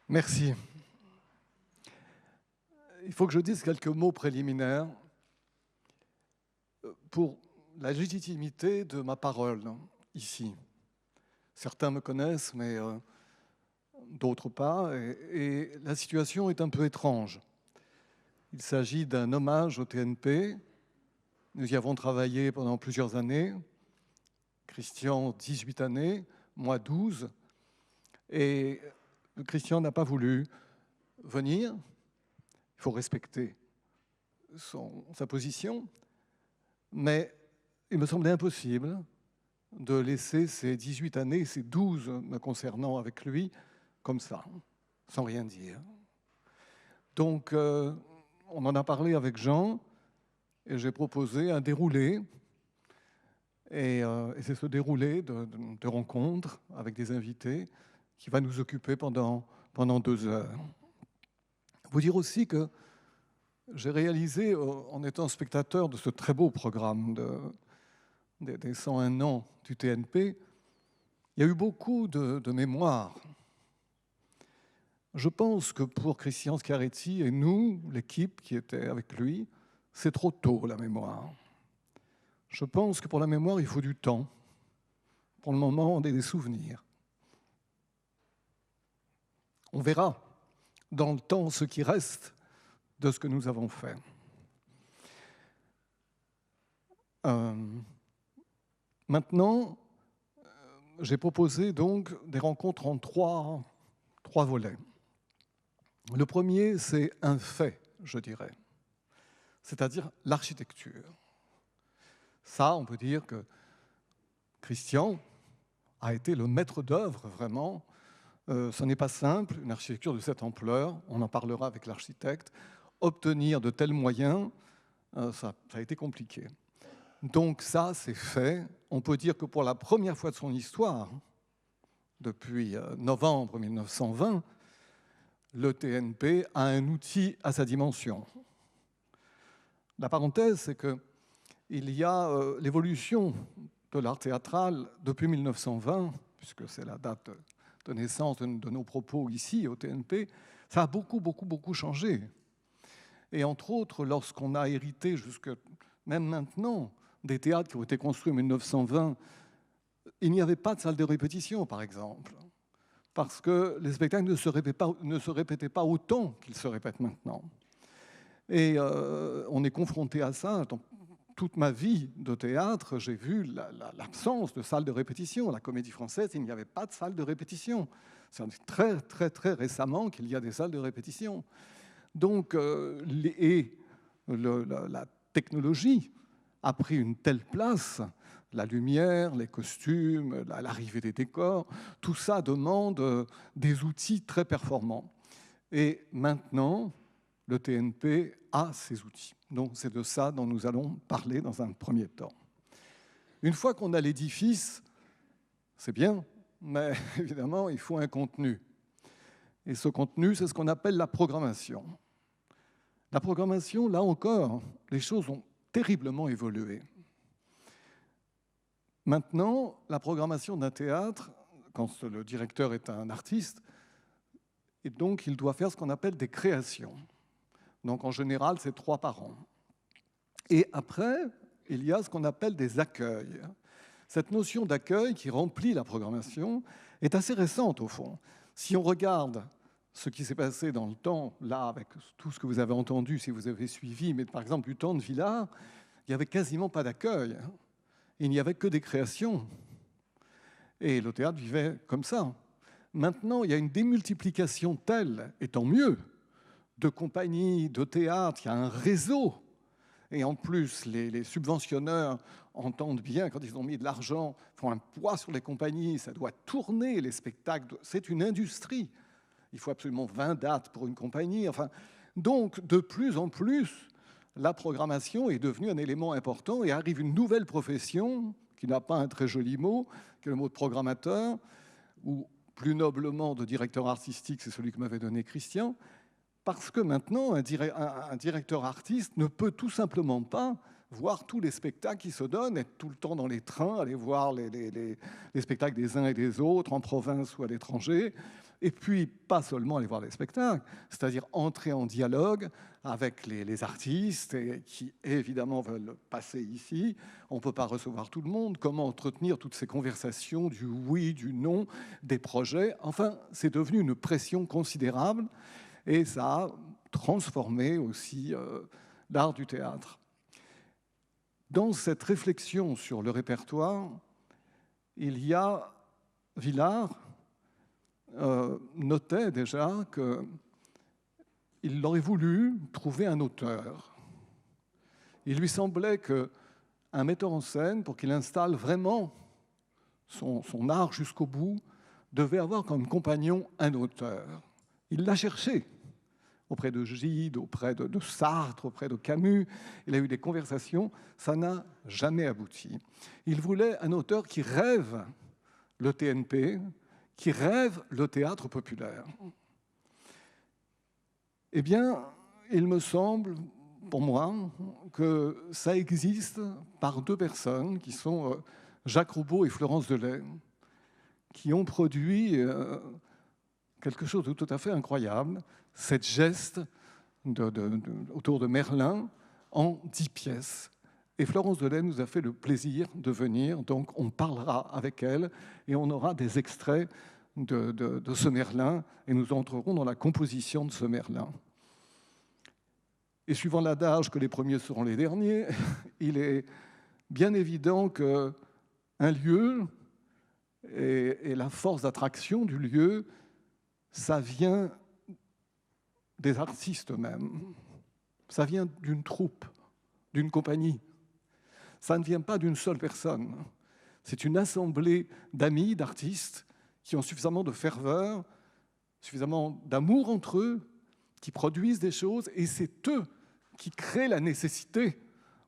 Merci. Il faut que je dise quelques mots préliminaires pour la légitimité de ma parole ici. Certains me connaissent, mais d'autres pas. Et la situation est un peu étrange. Il s'agit d'un hommage au TNP. Nous y avons travaillé pendant plusieurs années. Christian, 18 années, moi 12. Et Christian n'a pas voulu venir. Il faut respecter sa position. Mais il me semblait impossible de laisser ces 18 années, ces 12 me concernant avec lui, comme ça, sans rien dire. Donc, on en a parlé avec Jean, et j'ai proposé un déroulé. Et c'est ce déroulé de rencontres avec des invités qui va nous occuper pendant 2 heures. Vous dire aussi que j'ai réalisé, en étant spectateur de ce très beau programme des 101 ans du TNP, il y a eu beaucoup de mémoire. Je pense que pour Christian Schiaretti et nous, l'équipe qui était avec lui, c'est trop tôt la mémoire. Je pense que pour la mémoire, il faut du temps. Pour le moment, on a des souvenirs. On verra dans le temps ce qui reste de ce que nous avons fait. Maintenant, j'ai proposé donc des rencontres en trois volets. Le premier, c'est un fait, je dirais, c'est-à-dire l'architecture. Ça, on peut dire que Christian a été le maître d'œuvre, vraiment. Ce n'est pas simple, une architecture de cette ampleur, on en parlera avec l'architecte. Obtenir de tels moyens, ça a été compliqué. Donc ça, c'est fait. On peut dire que pour la première fois de son histoire, depuis novembre 1920, le TNP a un outil à sa dimension. La parenthèse, c'est qu'il y a l'évolution de l'art théâtral depuis 1920, puisque c'est la date de naissance de nos propos ici au TNP, ça a beaucoup changé. Et entre autres, lorsqu'on a hérité jusque même maintenant des théâtres qui ont été construits en 1920, il n'y avait pas de salle de répétition, par exemple, parce que les spectacles ne se répétaient pas autant qu'ils se répètent maintenant. Et on est confronté à ça. Dans toute ma vie de théâtre, j'ai vu l'absence de salle de répétition. La Comédie Française, il n'y avait pas de salle de répétition. C'est très récemment qu'il y a des salles de répétition. Donc, la technologie a pris une telle place, la lumière, les costumes, l'arrivée des décors, tout ça demande des outils très performants. Et maintenant, le TNP a ces outils. Donc, c'est de ça dont nous allons parler dans un premier temps. Une fois qu'on a l'édifice, c'est bien, mais évidemment, il faut un contenu. Et ce contenu, c'est ce qu'on appelle la programmation. La programmation, là encore, les choses ont terriblement évolué. Maintenant, la programmation d'un théâtre, quand le directeur est un artiste, et donc il doit faire ce qu'on appelle des créations. Donc en général, c'est 3 par an. Et après, il y a ce qu'on appelle des accueils. Cette notion d'accueil qui remplit la programmation est assez récente au fond. Si on regarde ce qui s'est passé dans le temps, là, avec tout ce que vous avez entendu, si vous avez suivi, mais par exemple du temps de Villard, il n'y avait quasiment pas d'accueil. Il n'y avait que des créations. Et le théâtre vivait comme ça. Maintenant, il y a une démultiplication telle, et tant mieux, de compagnies, de théâtres, il y a un réseau. Et en plus, les subventionneurs entendent bien, quand ils ont mis de l'argent, font un poids sur les compagnies, ça doit tourner, les spectacles, c'est une industrie. Il faut absolument 20 dates pour une compagnie. Enfin, donc, de plus en plus, la programmation est devenue un élément important et arrive une nouvelle profession, qui n'a pas un très joli mot, qui est le mot de programmateur, ou plus noblement de directeur artistique, c'est celui que m'avait donné Christian, parce que maintenant, un directeur artiste ne peut tout simplement pas voir tous les spectacles qui se donnent, être tout le temps dans les trains, aller voir les spectacles des uns et des autres, en province ou à l'étranger, et puis pas seulement aller voir les spectacles, c'est-à-dire entrer en dialogue avec les artistes qui évidemment veulent passer ici. On ne peut pas recevoir tout le monde. Comment entretenir toutes ces conversations du oui, du non, des projets? Enfin, c'est devenu une pression considérable et ça a transformé aussi l'art du théâtre. Dans cette réflexion sur le répertoire, il y a Villard notait déjà qu'il aurait voulu trouver un auteur. Il lui semblait qu'un metteur en scène, pour qu'il installe vraiment son art jusqu'au bout, devait avoir comme compagnon un auteur. Il l'a cherché auprès de Gide, auprès de Sartre, auprès de Camus. Il a eu des conversations, ça n'a jamais abouti. Il voulait un auteur qui rêve le TNP, qui rêve le théâtre populaire. Eh bien, il me semble, pour moi, que ça existe par deux personnes, qui sont Jacques Roubaud et Florence Delay, qui ont produit quelque chose de tout à fait incroyable, cette geste autour de Merlin en 10 pièces. Et Florence Delay nous a fait le plaisir de venir, donc on parlera avec elle et on aura des extraits de ce Merlin et nous entrerons dans la composition de ce Merlin. Et suivant l'adage que les premiers seront les derniers, il est bien évident qu'un lieu et la force d'attraction du lieu, ça vient des artistes eux-mêmes, ça vient d'une troupe, d'une compagnie. Ça ne vient pas d'une seule personne. C'est une assemblée d'amis, d'artistes qui ont suffisamment de ferveur, suffisamment d'amour entre eux, qui produisent des choses, et c'est eux qui créent la nécessité.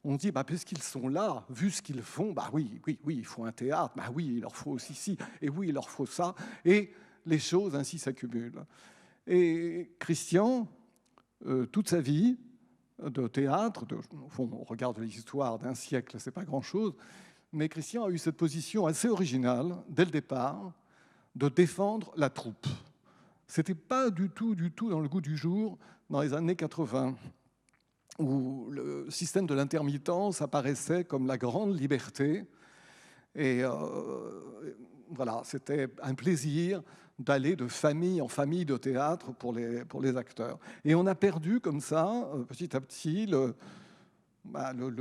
On dit, puisqu'ils sont là, vu ce qu'ils font, oui, il faut un théâtre, oui, il leur faut aussi ci, et oui, il leur faut ça, et les choses ainsi s'accumulent. Et Christian, toute sa vie de théâtre, au fond, on regarde l'histoire d'un siècle, c'est pas grand-chose, mais Christian a eu cette position assez originale, dès le départ, de défendre la troupe. C'était pas du tout dans le goût du jour dans les années 80, où le système de l'intermittence apparaissait comme la grande liberté. Et voilà, c'était un plaisir d'aller de famille en famille de théâtre pour les acteurs. Et on a perdu comme ça, petit à petit, le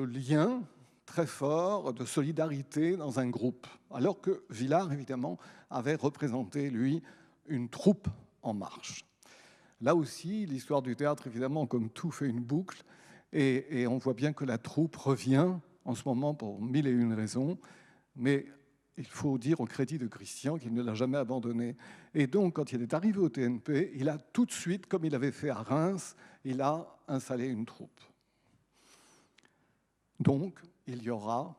lien très fort de solidarité dans un groupe. Alors que Villard, évidemment, avait représenté, lui, une troupe en marche. Là aussi, l'histoire du théâtre, évidemment, comme tout, fait une boucle. Et on voit bien que la troupe revient en ce moment pour 1001 raisons. Mais il faut dire au crédit de Christian qu'il ne l'a jamais abandonné. Et donc, quand il est arrivé au TNP, il a tout de suite, comme il avait fait à Reims, il a installé une troupe. Donc, il y aura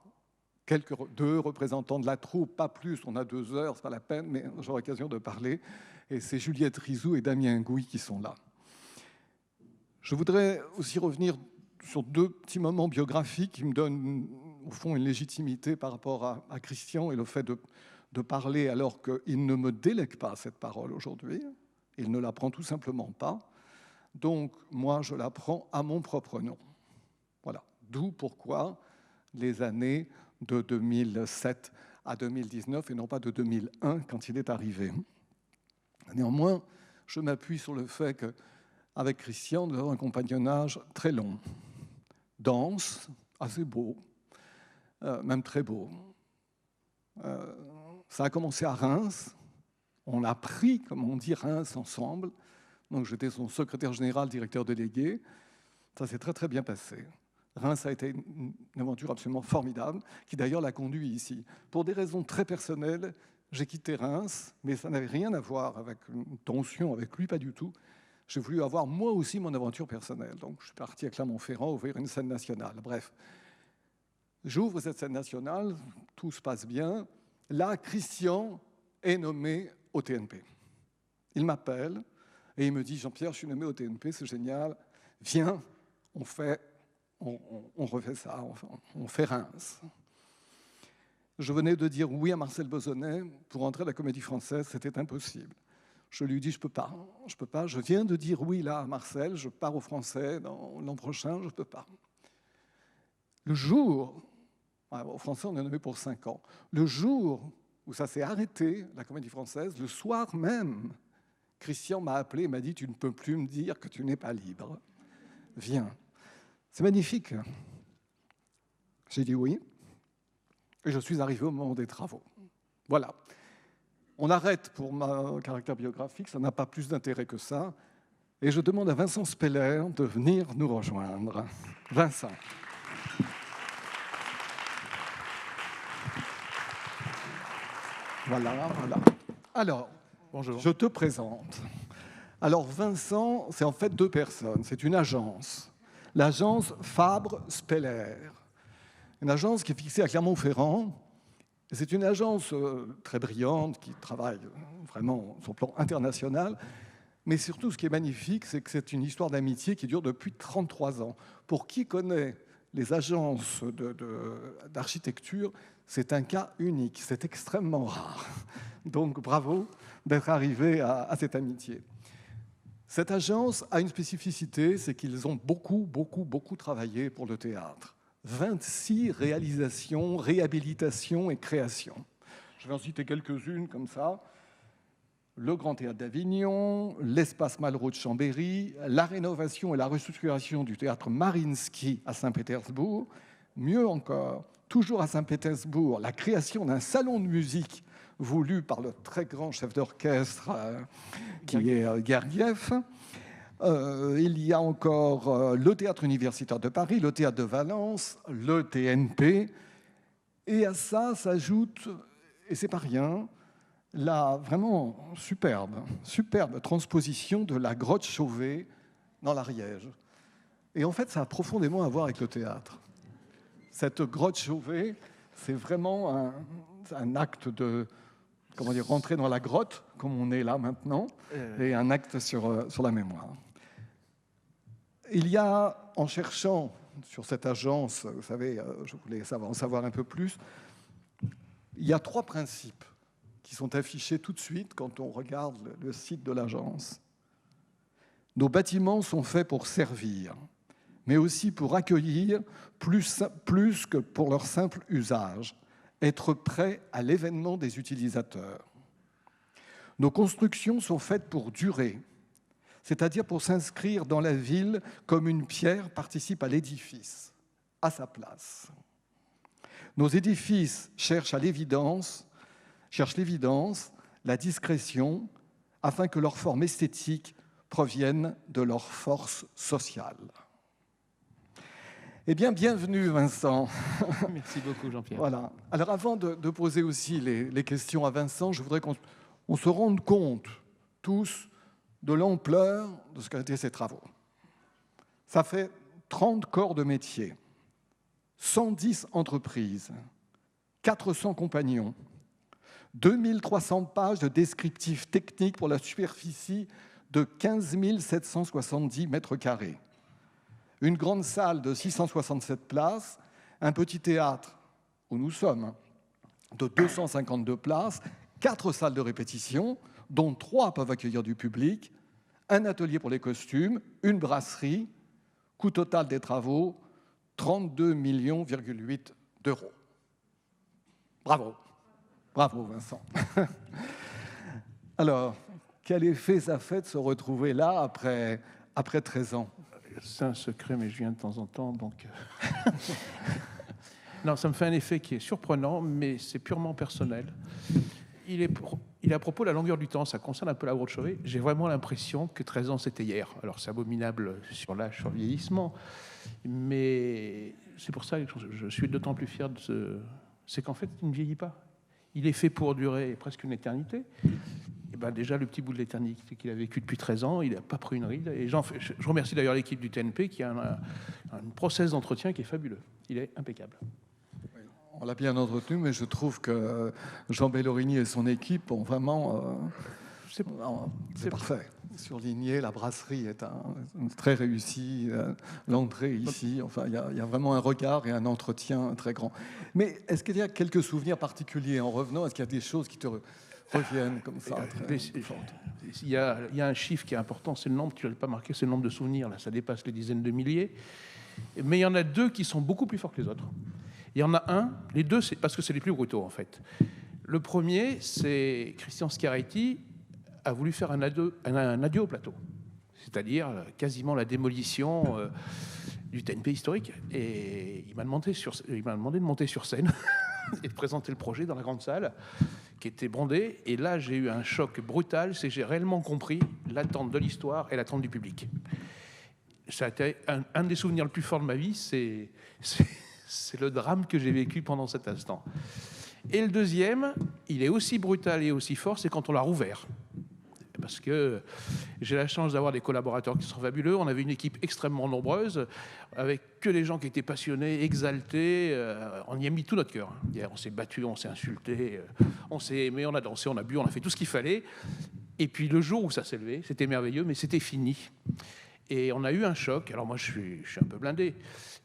deux représentants de la troupe, pas plus, on a 2 heures, c'est pas la peine, mais j'aurai l'occasion de parler. Et c'est Juliette Rizou et Damien Gouy qui sont là. Je voudrais aussi revenir sur 2 petits moments biographiques qui me donnent, au fond, une légitimité par rapport à Christian et le fait de parler alors qu'il ne me délègue pas cette parole aujourd'hui. Il ne la prend tout simplement pas. Donc, moi, je la prends à mon propre nom. Voilà. D'où pourquoi les années de 2007 à 2019 et non pas de 2001 quand il est arrivé. Néanmoins, je m'appuie sur le fait qu'avec Christian, nous avons un compagnonnage très long, dense, assez beau, même très beau. Ça a commencé à Reims. On a pris, comme on dit, Reims ensemble. Donc j'étais son secrétaire général, directeur délégué. Ça s'est très très bien passé. Reims a été une aventure absolument formidable, qui d'ailleurs l'a conduit ici. Pour des raisons très personnelles, j'ai quitté Reims, mais ça n'avait rien à voir avec une tension avec lui, pas du tout. J'ai voulu avoir moi aussi mon aventure personnelle. Donc je suis parti à Clermont-Ferrand ouvrir une scène nationale. Bref, j'ouvre cette scène nationale, tout se passe bien. Là, Christian est nommé au TNP. Il m'appelle Et il me dit, Jean-Pierre, je suis nommé au TNP, c'est génial, viens, on refait ça, on fait Reims. Je venais de dire oui à Marcel Bozonnet pour entrer à la Comédie Française, c'était impossible. Je lui dis, je peux pas, je viens de dire oui là à Marcel, je pars au Français l'an prochain, je peux pas. Le jour, au Français on est nommé pour 5 ans, le jour où ça s'est arrêté, la Comédie Française, le soir même, Christian m'a appelé et m'a dit, tu ne peux plus me dire que tu n'es pas libre, viens. C'est magnifique. J'ai dit oui. Et je suis arrivé au moment des travaux. Voilà. On arrête pour mon caractère biographique, ça n'a pas plus d'intérêt que ça. Et je demande à Vincent Speller de venir nous rejoindre. Vincent. Voilà. Alors, bonjour. Je te présente. Alors, Vincent, c'est en fait 2 personnes. C'est une agence. L'agence Fabre-Speller. Une agence qui est fixée à Clermont-Ferrand. C'est une agence très brillante qui travaille vraiment sur le plan international. Mais surtout, ce qui est magnifique, c'est que c'est une histoire d'amitié qui dure depuis 33 ans. Pour qui connaît les agences d'architecture, c'est un cas unique. C'est extrêmement rare. Donc, bravo d'être arrivé à cette amitié. Cette agence a une spécificité, c'est qu'ils ont beaucoup travaillé pour le théâtre. 26 réalisations, réhabilitations et créations. Je vais en citer quelques-unes comme ça. Le Grand Théâtre d'Avignon, l'Espace Malraux de Chambéry, la rénovation et la restructuration du théâtre Mariinsky à Saint-Pétersbourg. Mieux encore, toujours à Saint-Pétersbourg, la création d'un salon de musique voulu par le très grand chef d'orchestre qui est Gergiev. Il y a encore le Théâtre universitaire de Paris, le Théâtre de Valence, le TNP. Et à ça s'ajoute, et c'est pas rien, la vraiment superbe transposition de la grotte Chauvet dans l'Ariège. Et en fait, ça a profondément à voir avec le théâtre. Cette grotte Chauvet, c'est vraiment un acte de... Comment dire, rentrer dans la grotte, comme on est là maintenant, et un acte sur la mémoire. Il y a, en cherchant sur cette agence, vous savez, je voulais en savoir un peu plus, il y a 3 principes qui sont affichés tout de suite quand on regarde le site de l'agence. Nos bâtiments sont faits pour servir, mais aussi pour accueillir plus que pour leur simple usage, être prêts à l'événement des utilisateurs. Nos constructions sont faites pour durer, c'est-à-dire pour s'inscrire dans la ville comme une pierre participe à l'édifice, à sa place. Nos édifices cherchent l'évidence, la discrétion, afin que leur forme esthétique provienne de leur force sociale. Eh bien, bienvenue Vincent. Merci beaucoup Jean-Pierre. Voilà. Alors avant de poser aussi les questions à Vincent, je voudrais qu'on se rende compte tous de l'ampleur de ce qu'ont été ces travaux. Ça fait 30 corps de métier, 110 entreprises, 400 compagnons, 2300 pages de descriptifs techniques pour la superficie de 15 770 mètres carrés, une grande salle de 667 places, un petit théâtre où nous sommes de 252 places, 4 salles de répétition, dont 3 peuvent accueillir du public, un atelier pour les costumes, une brasserie, coût total des travaux, 32,8 millions d'euros. Bravo. Bravo, Vincent. Alors, quel effet ça fait de se retrouver là après 13 ans? C'est un secret, mais je viens de temps en temps, donc... Non, ça me fait un effet qui est surprenant, mais c'est purement personnel. Il est à propos de la longueur du temps, ça concerne un peu la grotte Chauvet. J'ai vraiment l'impression que 13 ans, c'était hier. Alors, c'est abominable sur l'âge, sur le vieillissement, mais c'est pour ça que je suis d'autant plus fier de ce... C'est qu'en fait, il ne vieillit pas. Il est fait pour durer presque une éternité. Et ben déjà, le petit bout de l'éternité qu'il a vécu depuis 13 ans, il n'a pas pris une ride. Et je remercie d'ailleurs l'équipe du TNP qui a un process d'entretien qui est fabuleux. Il est impeccable. On l'a bien entretenu, mais je trouve que Jean Bellorini et son équipe ont vraiment C'est parfait. Surligné, la brasserie est très réussie, l'entrée ici, enfin, il y a vraiment un regard et un entretien très grand. Mais est-ce qu'il y a quelques souvenirs particuliers en revenant? Est-ce qu'il y a des choses qui te reviennent comme ça il y a un chiffre qui est important, c'est le nombre, tu ne l'as pas marqué, c'est le nombre de souvenirs, là, ça dépasse les dizaines de milliers. Mais il y en a deux qui sont beaucoup plus forts que les autres. Il y en a un, les deux, c'est parce que c'est les plus brutaux en fait. Le premier, c'est Christian Schiaretti a voulu faire un adieu au plateau, c'est-à-dire quasiment la démolition du TNP historique. Et il m'a demandé de monter sur scène et de présenter le projet dans la grande salle qui était bondée. Et là, j'ai eu un choc brutal, c'est que j'ai réellement compris l'attente de l'histoire et l'attente du public. Ça a été un des souvenirs le plus forts de ma vie, c'est le drame que j'ai vécu pendant cet instant. Et le deuxième, il est aussi brutal et aussi fort, c'est quand on l'a rouvert. Parce que j'ai la chance d'avoir des collaborateurs qui sont fabuleux. On avait une équipe extrêmement nombreuse, avec que des gens qui étaient passionnés, exaltés. On y a mis tout notre cœur. On s'est battu, on s'est insulté, on s'est aimé, on a dansé, on a bu, on a fait tout ce qu'il fallait. Et puis le jour où ça s'est levé, c'était merveilleux, mais c'était fini. Et on a eu un choc. Alors moi, je suis un peu blindé,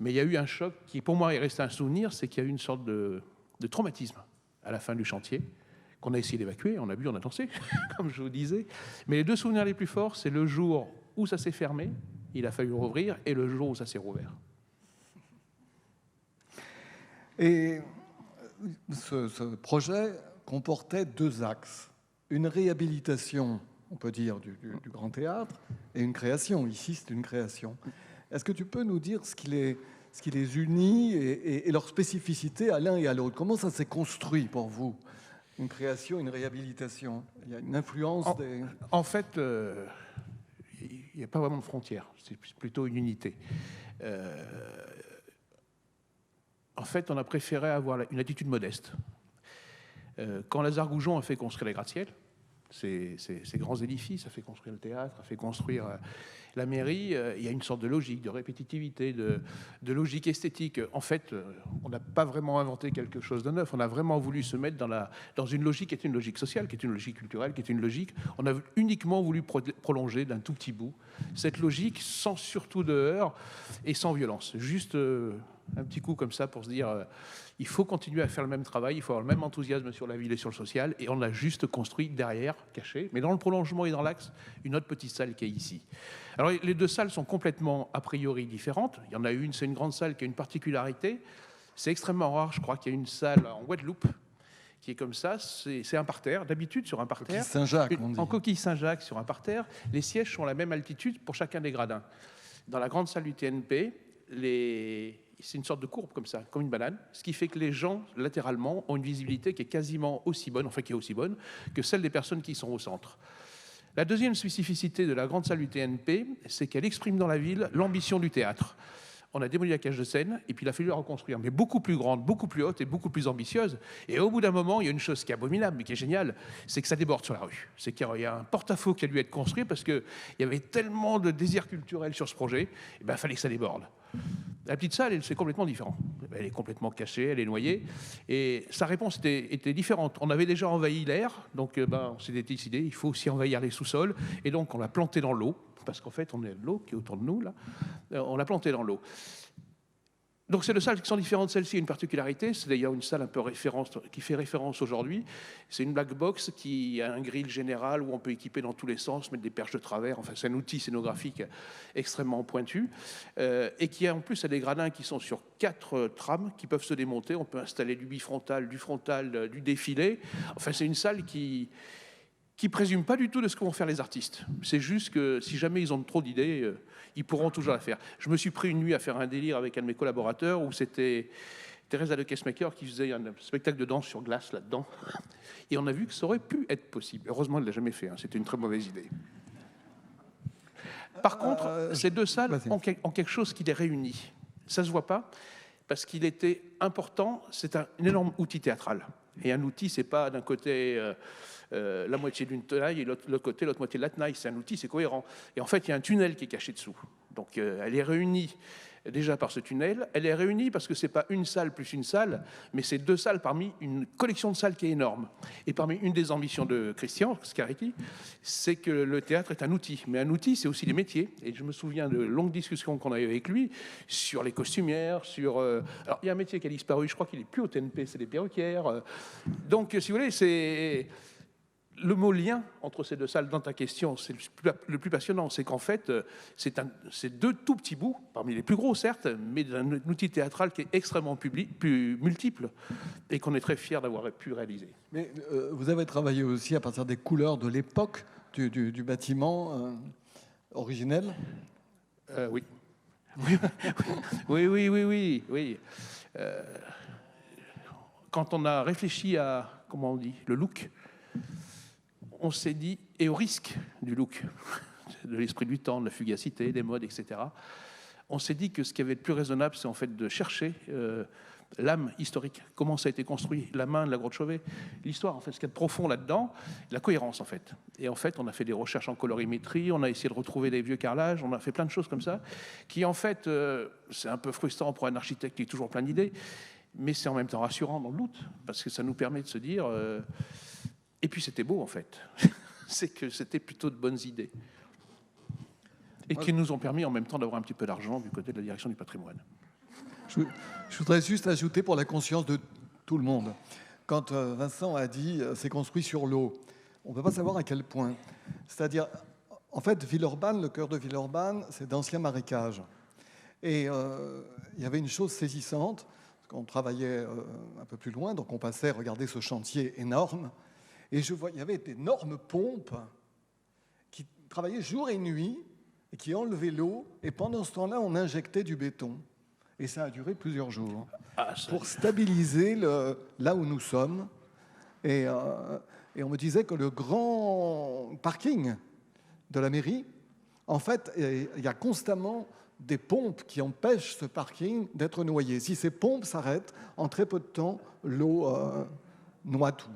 mais il y a eu un choc qui, pour moi, est resté un souvenir, c'est qu'il y a eu une sorte de traumatisme à la fin du chantier, qu'on a essayé d'évacuer, on a bu, on a dansé, comme je vous disais. Mais les deux souvenirs les plus forts, c'est le jour où ça s'est fermé, il a fallu rouvrir, et le jour où ça s'est rouvert. Et ce projet comportait deux axes. Une réhabilitation, on peut dire, du Grand Théâtre, et une création. Ici, c'est une création. Est-ce que tu peux nous dire ce qui les unit et leur spécificité à l'un et à l'autre? Comment ça s'est construit pour vous? Une création, une réhabilitation? Il y a une influence En fait, il n'y a pas vraiment de frontières. C'est plutôt une unité. En fait, on a préféré avoir une attitude modeste. Quand Lazare Goujon a fait construire les gratte-ciel, ces grands édifices, a fait construire le théâtre, a fait construire la mairie, il y a une sorte de logique, de répétitivité, de logique esthétique. En fait, on n'a pas vraiment inventé quelque chose de neuf. On a vraiment voulu se mettre dans une logique qui est une logique sociale, qui est une logique culturelle, qui est une logique... On a uniquement voulu prolonger d'un tout petit bout cette logique sans surtout de heurts et sans violence. Juste un petit coup comme ça pour se dire... il faut continuer à faire le même travail, il faut avoir le même enthousiasme sur la ville et sur le social, et on a juste construit derrière, caché, mais dans le prolongement et dans l'axe, une autre petite salle qui est ici. Alors les deux salles sont complètement a priori différentes. Il y en a une, c'est une grande salle qui a une particularité. C'est extrêmement rare, je crois qu'il y a une salle en Guadeloupe qui est comme ça, c'est un parterre, d'habitude sur un parterre. Coquille Saint-Jacques, on dit. En coquille Saint-Jacques sur un parterre, les sièges sont à la même altitude pour chacun des gradins. Dans la grande salle du TNP, c'est une sorte de courbe comme ça, comme une banane, ce qui fait que les gens, latéralement, ont une visibilité qui est quasiment aussi bonne, enfin qui est aussi bonne, que celle des personnes qui sont au centre. La deuxième spécificité de la grande salle du TNP, c'est qu'elle exprime dans la ville l'ambition du théâtre. On a démoli la cage de scène, et puis il a fallu la reconstruire, mais beaucoup plus grande, beaucoup plus haute et beaucoup plus ambitieuse. Et au bout d'un moment, il y a une chose qui est abominable, mais qui est géniale, c'est que ça déborde sur la rue. C'est qu'il y a un porte-à-faux qui a dû être construit, parce qu'il y avait tellement de désir culturel sur ce projet, il fallait que ça déborde. La petite salle, c'est complètement différent. Elle est complètement cachée, elle est noyée. Et sa réponse était différente. On avait déjà envahi l'air, donc on s'était décidé, il faut aussi envahir les sous-sols. Et donc on l'a planté dans l'eau, parce qu'en fait, on a de l'eau qui est autour de nous, là. On l'a planté dans l'eau. Donc ces deux salles qui sont différentes, celle-ci a une particularité, c'est d'ailleurs une salle un peu qui fait référence aujourd'hui. C'est une black box qui a un grill général où on peut équiper dans tous les sens, mettre des perches de travers, enfin c'est un outil scénographique extrêmement pointu, et qui en plus a des gradins qui sont sur 4 trames qui peuvent se démonter, on peut installer du bifrontal, du frontal, du défilé. Enfin c'est une salle qui présume pas du tout de ce que vont faire les artistes. C'est juste que si jamais ils ont trop d'idées, ils pourront toujours la faire. Je me suis pris une nuit à faire un délire avec un de mes collaborateurs où c'était Teresa de Kessmaker qui faisait un spectacle de danse sur glace là-dedans. Et on a vu que ça aurait pu être possible. Heureusement, elle ne l'a jamais fait. C'était une très mauvaise idée. Par contre, ces deux salles ont quelque chose qui les réunit. Ça ne se voit pas parce qu'il était important. C'est un énorme outil théâtral. Et un outil, c'est pas d'un côté... la moitié d'une tenaille et l'autre côté, l'autre moitié de la tenaille. C'est un outil, c'est cohérent. Et en fait, il y a un tunnel qui est caché dessous. Donc elle est réunie déjà par ce tunnel, elle est réunie parce que ce n'est pas une salle plus une salle, mais c'est 2 salles parmi une collection de salles qui est énorme. Et parmi une des ambitions de Christian Scarretti, c'est que le théâtre est un outil. Mais un outil, c'est aussi les métiers. Et je me souviens de longues discussions qu'on a eues avec lui sur les costumières, sur... Alors, il y a un métier qui a disparu, je crois qu'il n'est plus au TNP, c'est les perruquières. Donc, si vous voulez, c'est... Le mot lien entre ces 2 salles dans ta question, c'est le plus passionnant. C'est qu'en fait, c'est 2 tout petits bouts, parmi les plus gros certes, mais d'un outil théâtral qui est extrêmement plus multiple et qu'on est très fiers d'avoir pu réaliser. Mais vous avez travaillé aussi à partir des couleurs de l'époque du bâtiment originel. Oui. Oui. Quand on a réfléchi à, comment on dit, le look, on s'est dit, et au risque du look, de l'esprit du temps, de la fugacité, des modes, etc., on s'est dit que ce qui avait le plus raisonnable, c'est en fait de chercher l'âme historique, comment ça a été construit, la main de la Grotte Chauvet, l'histoire, en fait, ce qu'il y a de profond là-dedans, la cohérence, en fait. Et en fait, on a fait des recherches en colorimétrie, on a essayé de retrouver des vieux carrelages, on a fait plein de choses comme ça, qui, en fait, c'est un peu frustrant pour un architecte qui est toujours plein d'idées, mais c'est en même temps rassurant dans le doute, parce que ça nous permet de se dire... Et puis c'était beau en fait, c'est que c'était plutôt de bonnes idées. Et qui nous ont permis en même temps d'avoir un petit peu d'argent du côté de la direction du patrimoine. Je voudrais juste ajouter pour la conscience de tout le monde, quand Vincent a dit c'est construit sur l'eau, on ne peut pas savoir à quel point. C'est-à-dire, en fait, Villeurbanne, le cœur de Villeurbanne, c'est d'anciens marécages. Et il y avait une chose saisissante, parce qu'on travaillait un peu plus loin, donc on passait regarder ce chantier énorme. Et je vois, il y avait d'énormes pompes qui travaillaient jour et nuit et qui enlevaient l'eau. Et pendant ce temps-là, on injectait du béton. Et ça a duré plusieurs jours pour stabiliser là où nous sommes. Et on me disait que le grand parking de la mairie, en fait, il y a constamment des pompes qui empêchent ce parking d'être noyé. Si ces pompes s'arrêtent, en très peu de temps, l'eau noie tout.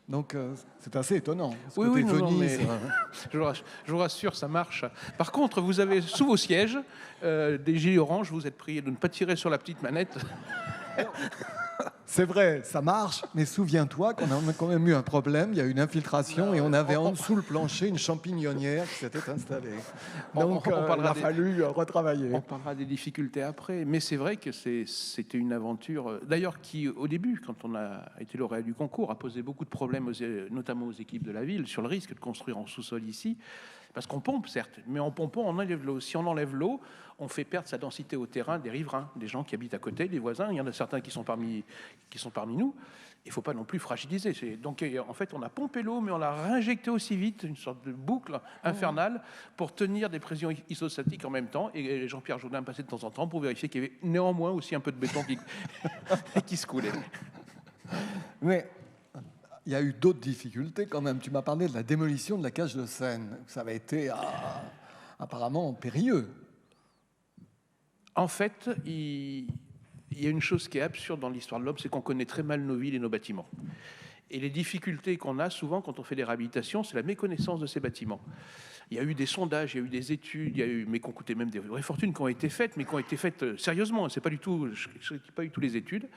Donc, c'est assez étonnant. Oui, Venise, je vous rassure, ça marche. Par contre, vous avez sous vos sièges des gilets oranges, vous êtes priés de ne pas tirer sur la petite manette. C'est vrai, ça marche, mais souviens-toi qu'on a quand même eu un problème, il y a eu une infiltration et on avait en dessous le plancher une champignonnière qui s'était installée. Donc, il a fallu retravailler. On parlera des difficultés après, mais c'est vrai que c'était une aventure, d'ailleurs qui, au début, quand on a été lauréat du concours, a posé beaucoup de problèmes, notamment aux équipes de la ville, sur le risque de construire en sous-sol ici. Parce qu'on pompe, certes, mais en pompant, on enlève l'eau. Si on enlève l'eau, on fait perdre sa densité au terrain des riverains, des gens qui habitent à côté, des voisins. Il y en a certains qui sont parmi nous. Il ne faut pas non plus fragiliser. Donc, en fait, on a pompé l'eau, mais on l'a réinjectée aussi vite, une sorte de boucle infernale, pour tenir des pressions isostatiques en même temps. Et Jean-Pierre Jourdain passait de temps en temps pour vérifier qu'il y avait néanmoins aussi un peu de béton qui se coulait. Mais il y a eu d'autres difficultés quand même. Tu m'as parlé de la démolition de la cage de Seine. Ça avait été apparemment périlleux. En fait, il y a une chose qui est absurde dans l'histoire de l'homme, c'est qu'on connaît très mal nos villes et nos bâtiments. Et les difficultés qu'on a souvent quand on fait des réhabilitations, c'est la méconnaissance de ces bâtiments. Il y a eu des sondages, il y a eu des études, mais qui ont coûté même des vraies fortunes qui ont été faites, mais qui ont été faites sérieusement. C'est pas du tout, je ne dis pas du tout les études.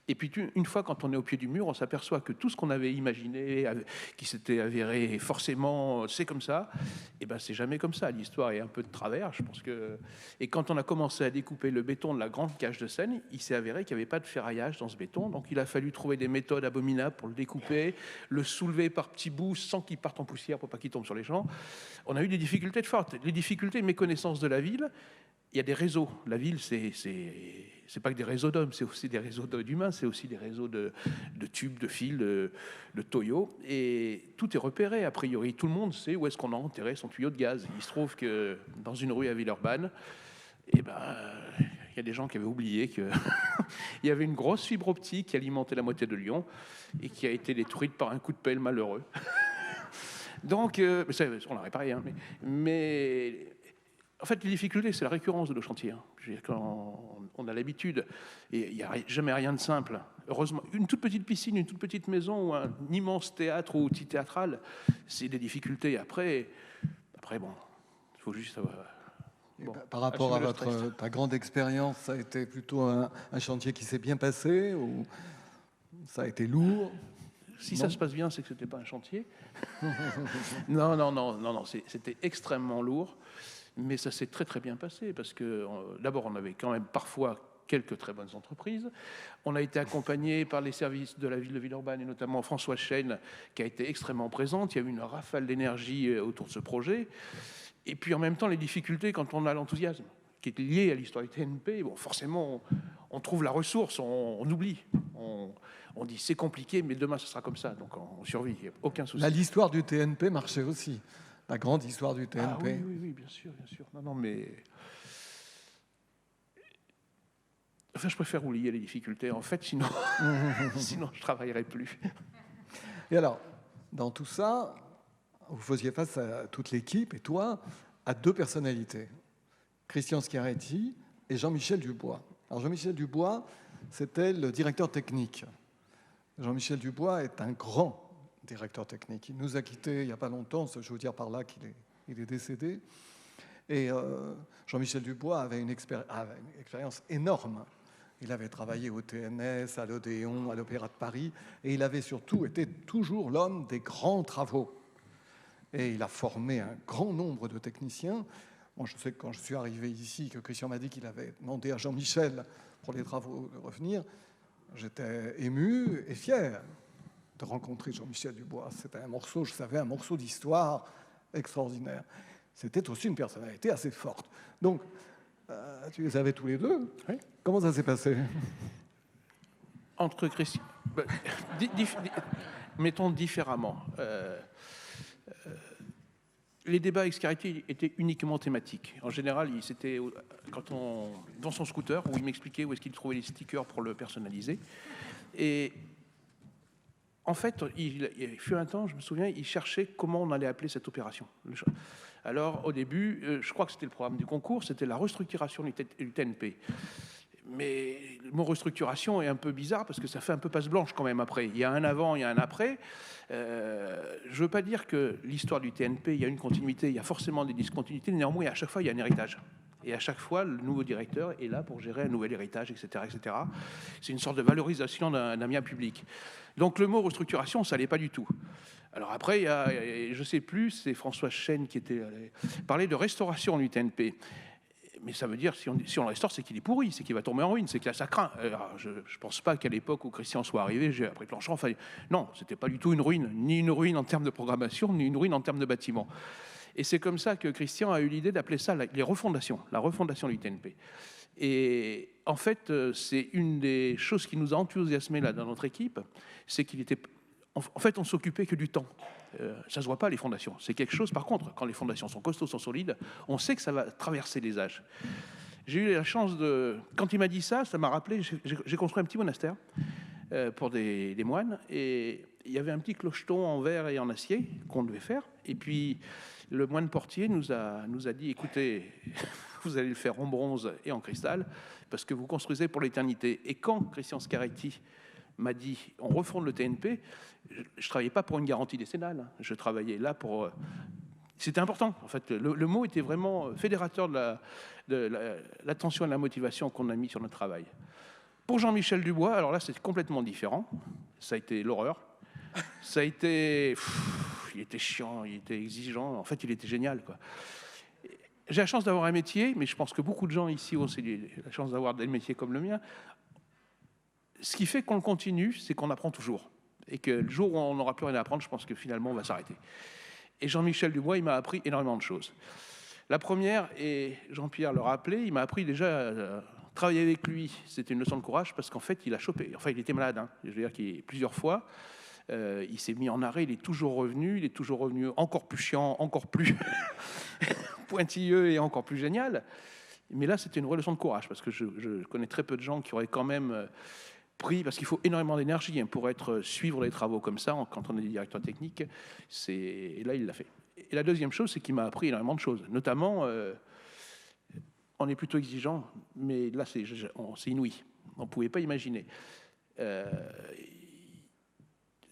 Et puis, une fois, quand on est au pied du mur, on s'aperçoit que tout ce qu'on avait imaginé, qui s'était avéré forcément, c'est comme ça, et ben c'est jamais comme ça. L'histoire est un peu de travers, je pense que... Et quand on a commencé à découper le béton de la grande cage de Seine, il s'est avéré qu'il n'y avait pas de ferraillage dans ce béton, donc il a fallu trouver des méthodes abominables pour le découper, le soulever par petits bouts sans qu'il parte en poussière pour pas qu'il tombe sur les gens. On a eu des difficultés fortes. Les difficultés de méconnaissance de la ville. Il y a des réseaux. La ville, c'est pas que des réseaux d'hommes, c'est aussi des réseaux d'humains, c'est aussi des réseaux de tubes, de fils, de tuyaux. Et tout est repéré, a priori. Tout le monde sait où est-ce qu'on a enterré son tuyau de gaz. Il se trouve que dans une rue à Villeurbanne, il y a des gens qui avaient oublié qu'il y avait une grosse fibre optique qui alimentait la moitié de Lyon et qui a été détruite par un coup de pelle malheureux. Donc, on l'a réparé, hein, mais en fait, les difficultés, c'est la récurrence de nos chantiers. Je veux dire, quand on a l'habitude, et il n'y a jamais rien de simple. Heureusement, une toute petite piscine, une toute petite maison, ou un immense théâtre ou outil théâtral, c'est des difficultés. Après bon, il faut juste Bon, Par rapport à assumer le stress. ta grande expérience, ça a été plutôt un chantier qui s'est bien passé ou ça a été lourd? Si Non. ça se passe bien, c'est que ce n'était pas un chantier. Non, non, non, non, non, c'était extrêmement lourd, mais ça s'est très très bien passé parce que d'abord on avait quand même parfois quelques très bonnes entreprises. On a été accompagné par les services de la ville de Villeurbanne et notamment François Chêne qui a été extrêmement présente. Il y a eu une rafale d'énergie autour de ce projet. Et puis en même temps les difficultés quand on a l'enthousiasme qui est lié à l'histoire du TNP. Bon, forcément on trouve la ressource, on oublie. On dit c'est compliqué, mais demain ce sera comme ça, donc on survit, il n'y a aucun souci. Là, l'histoire du TNP marchait aussi. La grande histoire du TNP. Ah oui, oui, oui, bien sûr, bien sûr. Non, non, mais... Enfin, je préfère oublier les difficultés, en fait, sinon, sinon je ne travaillerai plus. Et alors, dans tout ça, vous faisiez face à toute l'équipe, et toi, à deux personnalités, Christian Schiaretti et Jean-Michel Dubois. Alors Jean-Michel Dubois, c'était le directeur technique. Jean-Michel Dubois est un grand directeur technique. Il nous a quittés il n'y a pas longtemps, je veux dire par là qu'il est décédé. Et Jean-Michel Dubois avait une expérience énorme. Il avait travaillé au TNS, à l'Odéon, à l'Opéra de Paris, et il avait surtout été toujours l'homme des grands travaux. Et il a formé un grand nombre de techniciens. Moi, je sais que quand je suis arrivé ici, que Christian m'a dit qu'il avait demandé à Jean-Michel pour les travaux de revenir, j'étais ému et fier de rencontrer Jean-Michel Dubois. C'était un morceau, je savais, un morceau d'histoire extraordinaire. C'était aussi une personnalité assez forte. Donc, tu les avais tous les deux. Oui. Comment ça s'est passé? Entre Christian... mettons différemment. Les débats avec Schiaretti étaient uniquement thématiques. En général, c'était dans son scooter, où il m'expliquait où est-ce qu'il trouvait les stickers pour le personnaliser. Et en fait, il fut un temps, je me souviens, il cherchait comment on allait appeler cette opération. Alors, au début, je crois que c'était le programme du concours, c'était la restructuration du TNP. Mais le mot restructuration est un peu bizarre parce que ça fait un peu passe blanche quand même après. Il y a un avant, il y a un après. Je ne veux pas dire que l'histoire du TNP, il y a une continuité, il y a forcément des discontinuités. Néanmoins, à chaque fois, il y a un héritage. Et à chaque fois, le nouveau directeur est là pour gérer un nouvel héritage, etc. etc. C'est une sorte de valorisation d'un bien public. Donc le mot restructuration, ça n'allait pas du tout. Alors après, il y a, je ne sais plus, c'est François Chêne qui parlait de restauration du TNP. Mais ça veut dire, si on le restaure, c'est qu'il est pourri, c'est qu'il va tomber en ruine, c'est que là, ça craint. Alors, je ne pense pas qu'à l'époque où Christian soit arrivé, j'ai appris Planchon, enfin, non, ce n'était pas du tout une ruine, ni une ruine en termes de programmation, ni une ruine en termes de bâtiment. Et c'est comme ça que Christian a eu l'idée d'appeler ça les refondations, la refondation du TNP. Et en fait, c'est une des choses qui nous a enthousiasmés là dans notre équipe, c'est qu'il était... En fait, on s'occupait que du temps. Ça ne se voit pas, les fondations. C'est quelque chose, par contre, quand les fondations sont costauds, sont solides, on sait que ça va traverser les âges. J'ai eu la chance de... Quand il m'a dit ça, ça m'a rappelé... J'ai construit un petit monastère pour des moines, et il y avait un petit clocheton en verre et en acier qu'on devait faire. Et puis, le moine portier nous a dit, écoutez, vous allez le faire en bronze et en cristal, parce que vous construisez pour l'éternité. Et quand Christian Schiaretti m'a dit, on refonde le TNP, je ne travaillais pas pour une garantie décennale, je travaillais là pour... C'était important, en fait. Le mot était vraiment fédérateur de l'attention et de la motivation qu'on a mis sur notre travail. Pour Jean-Michel Dubois, alors là, c'est complètement différent. Ça a été l'horreur. Ça a été... il était chiant, il était exigeant. En fait, il était génial, quoi. J'ai la chance d'avoir un métier, mais je pense que beaucoup de gens ici ont aussi la chance d'avoir des métiers comme le mien. Ce qui fait qu'on le continue, c'est qu'on apprend toujours. Et que le jour où on n'aura plus rien à apprendre, je pense que finalement, on va s'arrêter. Et Jean-Michel Dubois, il m'a appris énormément de choses. La première, et Jean-Pierre le rappelait, il m'a appris déjà à travailler avec lui. C'était une leçon de courage parce qu'en fait, il a chopé. Enfin, il était malade, hein. Je veux dire qu'il plusieurs fois. Il s'est mis en arrêt, il est toujours revenu encore plus chiant, encore plus pointilleux et encore plus génial. Mais là, c'était une vraie leçon de courage parce que je connais très peu de gens qui auraient quand même... parce qu'il faut énormément d'énergie pour suivre les travaux comme ça, quand on est directeur technique. Et là, il l'a fait. Et la deuxième chose, c'est qu'il m'a appris énormément de choses. Notamment, on est plutôt exigeant, mais là, c'est inouï. On ne pouvait pas imaginer.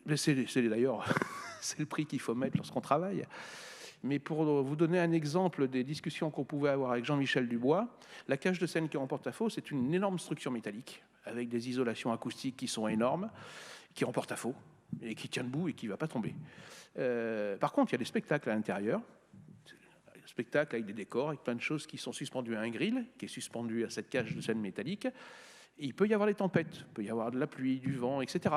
Mais c'est d'ailleurs, c'est le prix qu'il faut mettre lorsqu'on travaille. Mais pour vous donner un exemple des discussions qu'on pouvait avoir avec Jean-Michel Dubois, la cage de scène qui est en porte-à-faux, c'est une énorme structure métallique, avec des isolations acoustiques qui sont énormes, qui est en porte-à-faux, et qui tient debout et qui ne va pas tomber. Par contre, il y a des spectacles à l'intérieur, spectacles avec des décors, avec plein de choses qui sont suspendues à un grill, qui est suspendu à cette cage de scène métallique. Et il peut y avoir des tempêtes, il peut y avoir de la pluie, du vent, etc.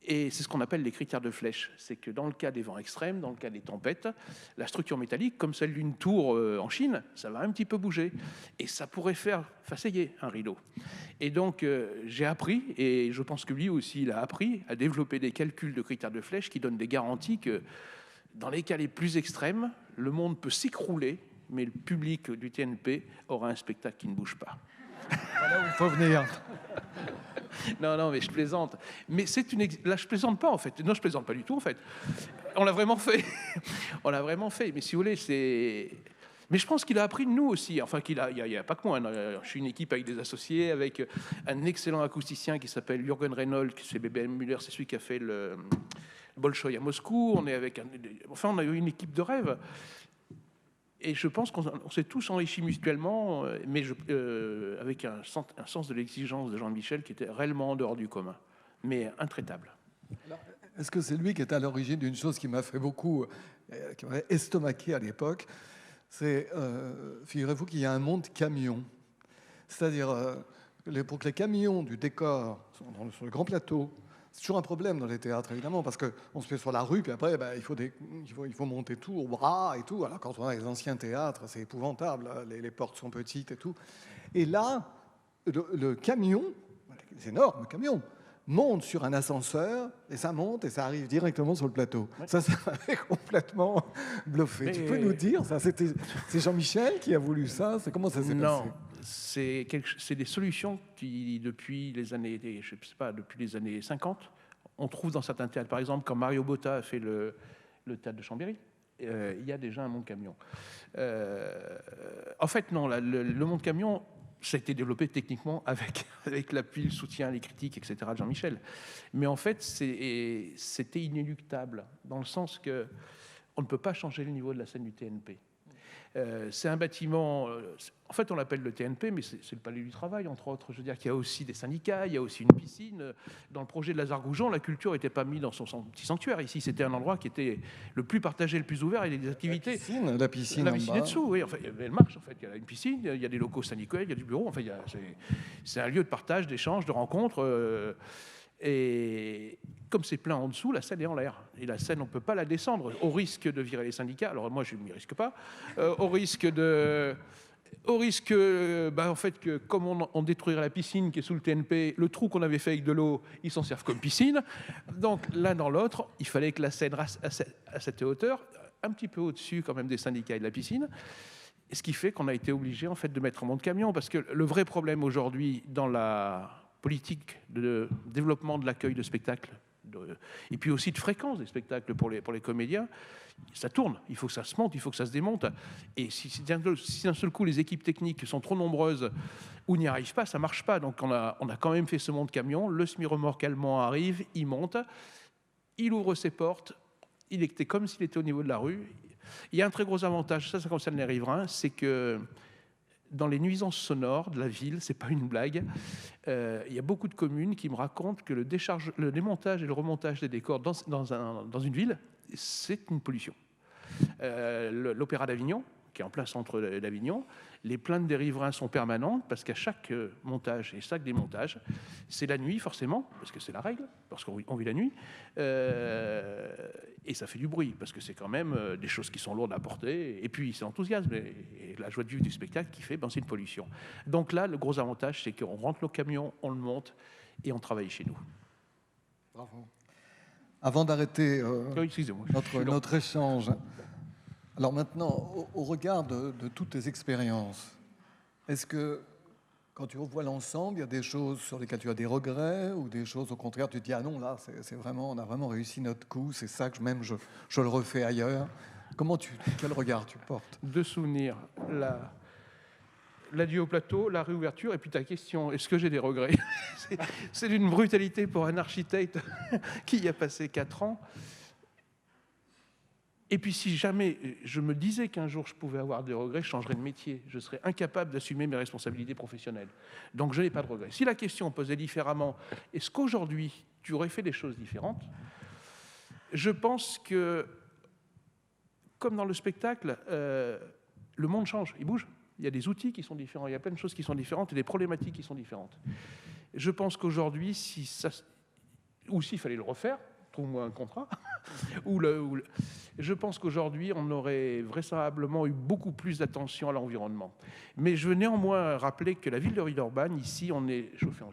Et c'est ce qu'on appelle les critères de Flech. C'est que dans le cas des vents extrêmes, dans le cas des tempêtes, la structure métallique, comme celle d'une tour en Chine, ça va un petit peu bouger. Et ça pourrait faire faceiller un rideau. Et donc, j'ai appris, et je pense que lui aussi, il a appris à développer des calculs de critères de Flech qui donnent des garanties que dans les cas les plus extrêmes, le monde peut s'écrouler, mais le public du TNP aura un spectacle qui ne bouge pas. Voilà où il faut venir. Non, mais je plaisante. Mais là, je plaisante pas, en fait. Non, je plaisante pas du tout, en fait. On l'a vraiment fait. On l'a vraiment fait. Mais si vous voulez, c'est... Mais je pense qu'il a appris de nous aussi. Enfin, il n'y a pas que moi. Je suis une équipe avec des associés, avec un excellent acousticien qui s'appelle Jürgen Reynolds, c'est BBM Müller, c'est celui qui a fait le Bolchoï à Moscou. On est avec on a eu une équipe de rêve. Et je pense qu'on s'est tous enrichis mutuellement, mais avec un sens de l'exigence de Jean-Michel qui était réellement en dehors du commun, mais intraitable. Alors, est-ce que c'est lui qui est à l'origine d'une chose qui m'a fait beaucoup, qui m'avait estomaqué à l'époque? C'est, figurez-vous qu'il y a un monde camion. C'est-à-dire, pour que les camions du décor sur le grand plateau, c'est toujours un problème dans les théâtres, évidemment, parce qu'on se fait sur la rue, puis après, il faut monter tout au bras et tout. Alors, quand on a les anciens théâtres, c'est épouvantable, les portes sont petites et tout. Et là, le camion, les énormes camions, monte sur un ascenseur, et ça monte, et ça arrive directement sur le plateau. Ouais. Ça m'avait complètement bluffé. Mais tu peux nous dire, ça, c'est Jean-Michel qui a voulu ça? Comment ça s'est passé? Non, c'est des solutions qui, depuis les années 50, on trouve dans certains théâtres. Par exemple, quand Mario Botta a fait le théâtre de Chambéry, il y a déjà un monde camion. En fait, non, le monde camion, ça a été développé techniquement avec l'appui, le soutien, les critiques, etc. de Jean-Michel. Mais en fait, c'était inéluctable, dans le sens qu'on ne peut pas changer le niveau de la scène du TNP. C'est un bâtiment, en fait on l'appelle le TNP, mais c'est le Palais du Travail, entre autres. Je veux dire qu'il y a aussi des syndicats, il y a aussi une piscine. Dans le projet de Lazare-Goujon, la culture n'était pas mise dans son petit sanctuaire. Ici, c'était un endroit qui était le plus partagé, le plus ouvert, et des activités. La piscine est dessous, oui. Enfin, elle marche, en fait. Il y a une piscine, il y a des locaux syndicaux, il y a du bureau. Enfin, c'est un lieu de partage, d'échange, de rencontres. Et comme c'est plein en dessous, la scène est en l'air. Et la scène, on ne peut pas la descendre, au risque de virer les syndicats. Alors moi, je ne m'y risque pas. Au risque, en fait, que comme on détruirait la piscine qui est sous le TNP, le trou qu'on avait fait avec de l'eau, ils s'en servent comme piscine. Donc l'un dans l'autre, il fallait que la scène reste à cette hauteur, un petit peu au-dessus quand même des syndicats et de la piscine. Et ce qui fait qu'on a été obligé en fait de mettre un monde camion, parce que le vrai problème aujourd'hui dans la politique de développement de l'accueil de spectacles, et puis aussi de fréquence des spectacles pour les comédiens, ça tourne, il faut que ça se monte, il faut que ça se démonte. Et si d'un seul coup les équipes techniques sont trop nombreuses ou n'y arrivent pas, ça ne marche pas. Donc on a quand même fait ce monde camion, le semi-remorque allemand arrive, il monte, il ouvre ses portes, il était comme s'il était au niveau de la rue. Il y a un très gros avantage, ça concerne les riverains, c'est que dans les nuisances sonores de la ville, c'est pas une blague, il y a beaucoup de communes qui me racontent que le démontage et le remontage des décors dans une ville, c'est une pollution. L'Opéra d'Avignon, qui est en plein centre d'Avignon, les plaintes des riverains sont permanentes parce qu'à chaque montage et chaque démontage, c'est la nuit forcément, parce que c'est la règle, parce qu'on vit la nuit, et ça fait du bruit, parce que c'est quand même des choses qui sont lourdes à porter, et puis c'est l'enthousiasme et la joie de vivre du spectacle qui fait, c'est une pollution. Donc là, le gros avantage, c'est qu'on rentre le camion, on le monte, et on travaille chez nous. Bravo. Avant d'arrêter notre échange, alors maintenant, au regard de toutes tes expériences, est-ce que quand tu revois l'ensemble, il y a des choses sur lesquelles tu as des regrets ou des choses au contraire, tu te dis « Ah non, là, on a vraiment réussi notre coup, c'est ça que je le refais ailleurs ». Quel regard tu portes? Deux souvenirs, l'adieu au plateau, la réouverture, et puis ta question, est-ce que j'ai des regrets? C'est d'une brutalité pour un architecte qui y a passé 4 ans. Et puis si jamais je me disais qu'un jour je pouvais avoir des regrets, je changerais de métier. Je serais incapable d'assumer mes responsabilités professionnelles. Donc je n'ai pas de regrets. Si la question posait différemment, est-ce qu'aujourd'hui tu aurais fait des choses différentes? Je pense que, comme dans le spectacle, le monde change, il bouge. Il y a des outils qui sont différents, il y a plein de choses qui sont différentes et des problématiques qui sont différentes. Je pense qu'aujourd'hui, ou s'il fallait le refaire, trouve-moi un contrat, je pense qu'aujourd'hui, on aurait vraisemblablement eu beaucoup plus d'attention à l'environnement. Mais je veux néanmoins rappeler que la ville de Villeurbanne, ici, on est chauffé,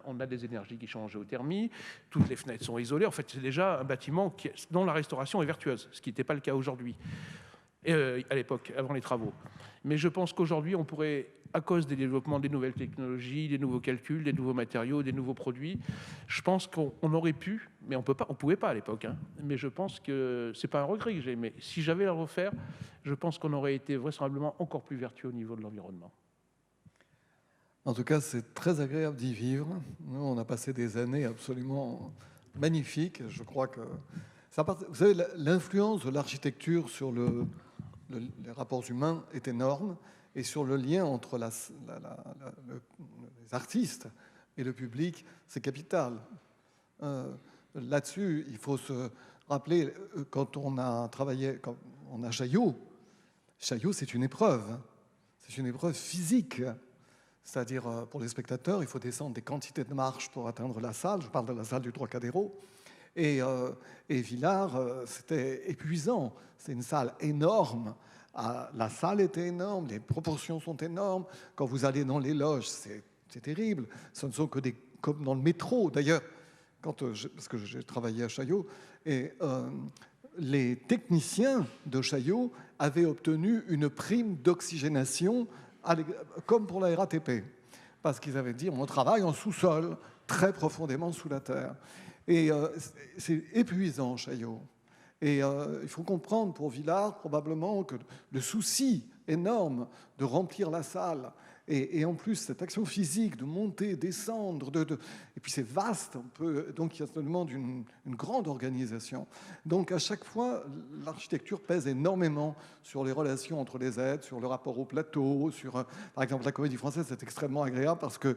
on a des énergies qui sont en géothermie, toutes les fenêtres sont isolées. En fait, c'est déjà un bâtiment dont la restauration est vertueuse, ce qui n'était pas le cas aujourd'hui, à l'époque, avant les travaux. Mais je pense qu'aujourd'hui, on pourrait, à cause des développements des nouvelles technologies, des nouveaux calculs, des nouveaux matériaux, des nouveaux produits, je pense qu'on aurait pu, mais on ne pouvait pas à l'époque, hein, mais je pense que, ce n'est pas un regret que j'ai, mais si j'avais à le refaire, je pense qu'on aurait été vraisemblablement encore plus vertueux au niveau de l'environnement. En tout cas, c'est très agréable d'y vivre. Nous, on a passé des années absolument magnifiques. Je crois que... Vous savez, l'influence de l'architecture sur les rapports humains est énorme, et sur le lien entre les artistes et le public, c'est capital. Là-dessus, il faut se rappeler, quand on a travaillé, quand on a Chaillot, c'est une épreuve. C'est une épreuve physique. C'est-à-dire, pour les spectateurs, il faut descendre des quantités de marches pour atteindre la salle. Je parle de la salle du Trocadéro. Et Villars, c'était épuisant. C'est une salle énorme. La salle était énorme, les proportions sont énormes. Quand vous allez dans les loges, c'est terrible. Ce ne sont que comme dans le métro. D'ailleurs, parce que j'ai travaillé à Chaillot, et les techniciens de Chaillot avaient obtenu une prime d'oxygénation, comme pour la RATP, parce qu'ils avaient dit on travaille en sous-sol, très profondément sous la terre. Et c'est épuisant, Chaillot. Et il faut comprendre pour Villars, probablement, que le souci énorme de remplir la salle, et en plus cette action physique de monter, descendre, et puis c'est vaste, donc ça demande une grande organisation. Donc à chaque fois, l'architecture pèse énormément sur les relations entre les êtres, sur le rapport au plateau, par exemple la Comédie Française, c'est extrêmement agréable parce que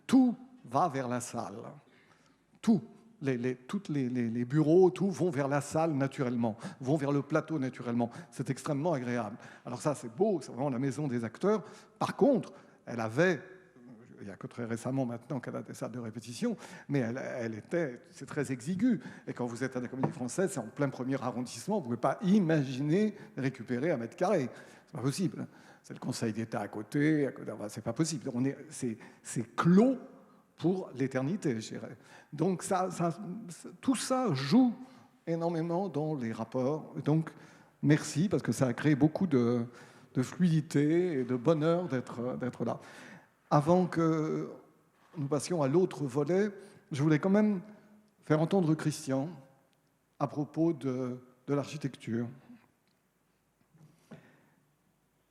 tout va vers la salle. Tous les bureaux, tout vont vers la salle naturellement, vont vers le plateau naturellement. C'est extrêmement agréable. Alors ça, c'est beau, c'est vraiment la maison des acteurs. Par contre, elle avait, il n'y a que très récemment maintenant qu'elle a des salles de répétition, mais c'est très exigu. Et quand vous êtes à la Comédie Française, c'est en plein premier arrondissement, vous ne pouvez pas imaginer récupérer 1 mètre carré. C'est pas possible. C'est le Conseil d'État à côté, c'est pas possible. C'est clos pour l'éternité, je dirais. Donc tout ça joue énormément dans les rapports. Donc merci, parce que ça a créé beaucoup de fluidité et de bonheur d'être là. Avant que nous passions à l'autre volet, je voulais quand même faire entendre Christian à propos de l'architecture.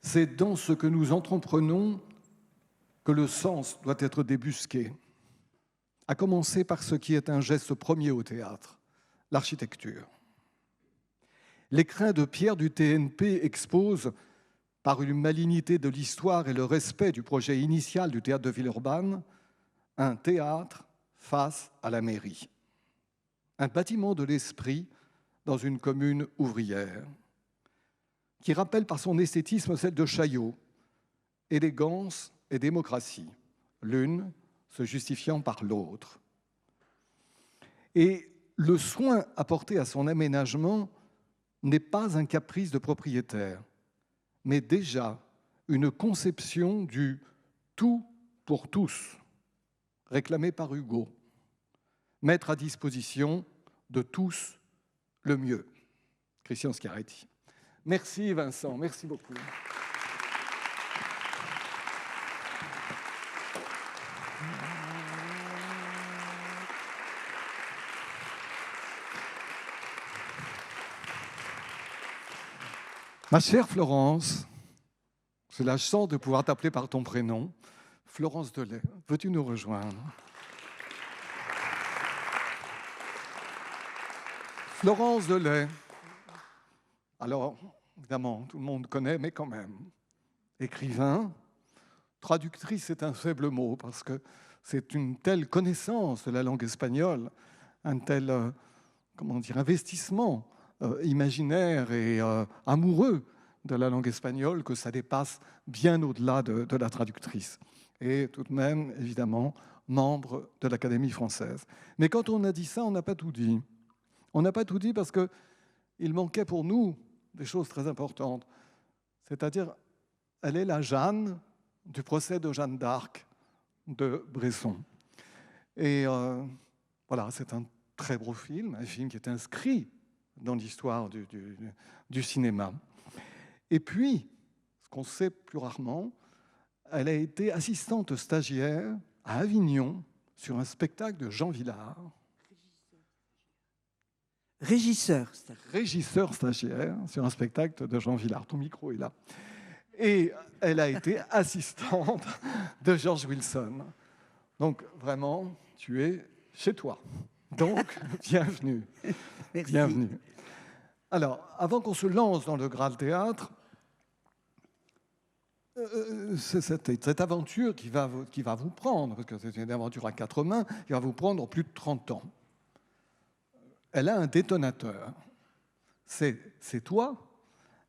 C'est dans ce que nous entreprenons que le sens doit être débusqué, à commencer par ce qui est un geste premier au théâtre, l'architecture. L'écrin de pierre du TNP expose, par une malignité de l'histoire et le respect du projet initial du théâtre de Villeurbanne, un théâtre face à la mairie. Un bâtiment de l'esprit dans une commune ouvrière, qui rappelle par son esthétisme celle de Chaillot, élégance et démocratie, l'une se justifiant par l'autre. Et le soin apporté à son aménagement n'est pas un caprice de propriétaire, mais déjà une conception du « tout pour tous » réclamé par Hugo. Mettre à disposition de tous le mieux. Christian Schiaretti. Merci Vincent, merci beaucoup. Ma chère Florence, j'ai la chance de pouvoir t'appeler par ton prénom, Florence Delay. Veux-tu nous rejoindre? Florence Delay, Alors, évidemment, tout le monde connaît, mais quand même. Écrivain, traductrice, c'est un faible mot, parce que c'est une telle connaissance de la langue espagnole, un tel comment dire, investissement imaginaire et amoureux de la langue espagnole que ça dépasse bien au-delà de la traductrice. Et tout de même, évidemment, membre de l'Académie française. Mais quand on a dit ça, on n'a pas tout dit. On n'a pas tout dit parce qu'il manquait pour nous des choses très importantes. C'est-à-dire, elle est la Jeanne du procès de Jeanne d'Arc de Bresson. Et voilà, c'est un très beau film, un film qui est inscrit dans l'histoire du cinéma. Et puis, ce qu'on sait plus rarement, elle a été assistante stagiaire à Avignon sur un spectacle de Jean Vilar. Régisseur Stagiaire sur un spectacle de Jean Vilar. Ton micro est là. Et elle a été assistante de George Wilson. Donc, vraiment, tu es chez toi. Donc, bienvenue. Merci. Bienvenue. Alors, avant qu'on se lance dans le Graal Théâtre, c'est cette aventure qui va vous prendre, parce que c'est une aventure à quatre mains, qui va vous prendre plus de 30 ans. Elle a un détonateur. C'est toi,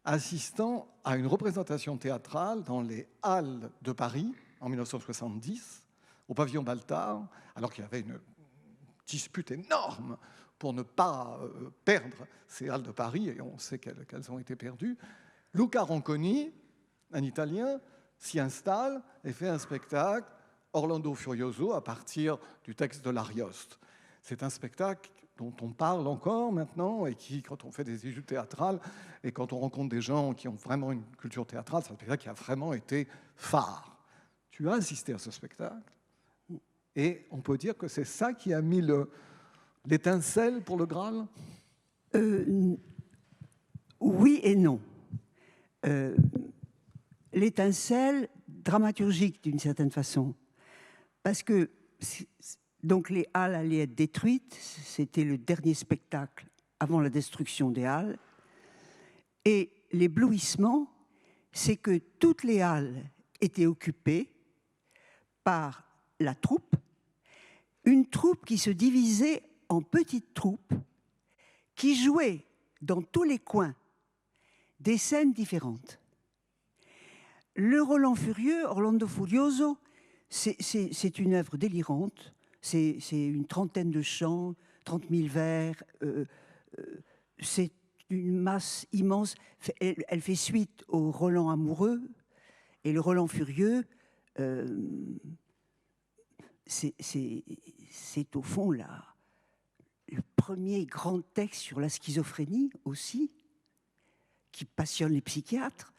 assistant à une représentation théâtrale dans les Halles de Paris, en 1970, au pavillon Baltard, alors qu'il y avait une dispute énorme pour ne pas perdre ces Halles de Paris, et on sait qu'elles ont été perdues. Luca Ronconi, un Italien, s'y installe et fait un spectacle, Orlando Furioso, à partir du texte de l'Arioste. C'est un spectacle dont on parle encore maintenant et qui, quand on fait des études théâtrales et quand on rencontre des gens qui ont vraiment une culture théâtrale, c'est un spectacle qui a vraiment été phare. Tu as assisté à ce spectacle et on peut dire que c'est ça qui a mis l'étincelle pour le Graal ? Oui et non. L'étincelle dramaturgique d'une certaine façon. Parce que donc les Halles allaient être détruites, c'était le dernier spectacle avant la destruction des Halles. Et l'éblouissement, c'est que toutes les Halles étaient occupées par la troupe, une troupe qui se divisait en petites troupes, qui jouaient dans tous les coins des scènes différentes. Le Roland Furieux, Orlando Furioso, c'est une œuvre délirante. C'est une trentaine de chants, 30 000 vers. C'est une masse immense. Elle fait suite au Roland amoureux. Et le Roland Furieux, c'est au fond le premier grand texte sur la schizophrénie aussi, qui passionne les psychiatres.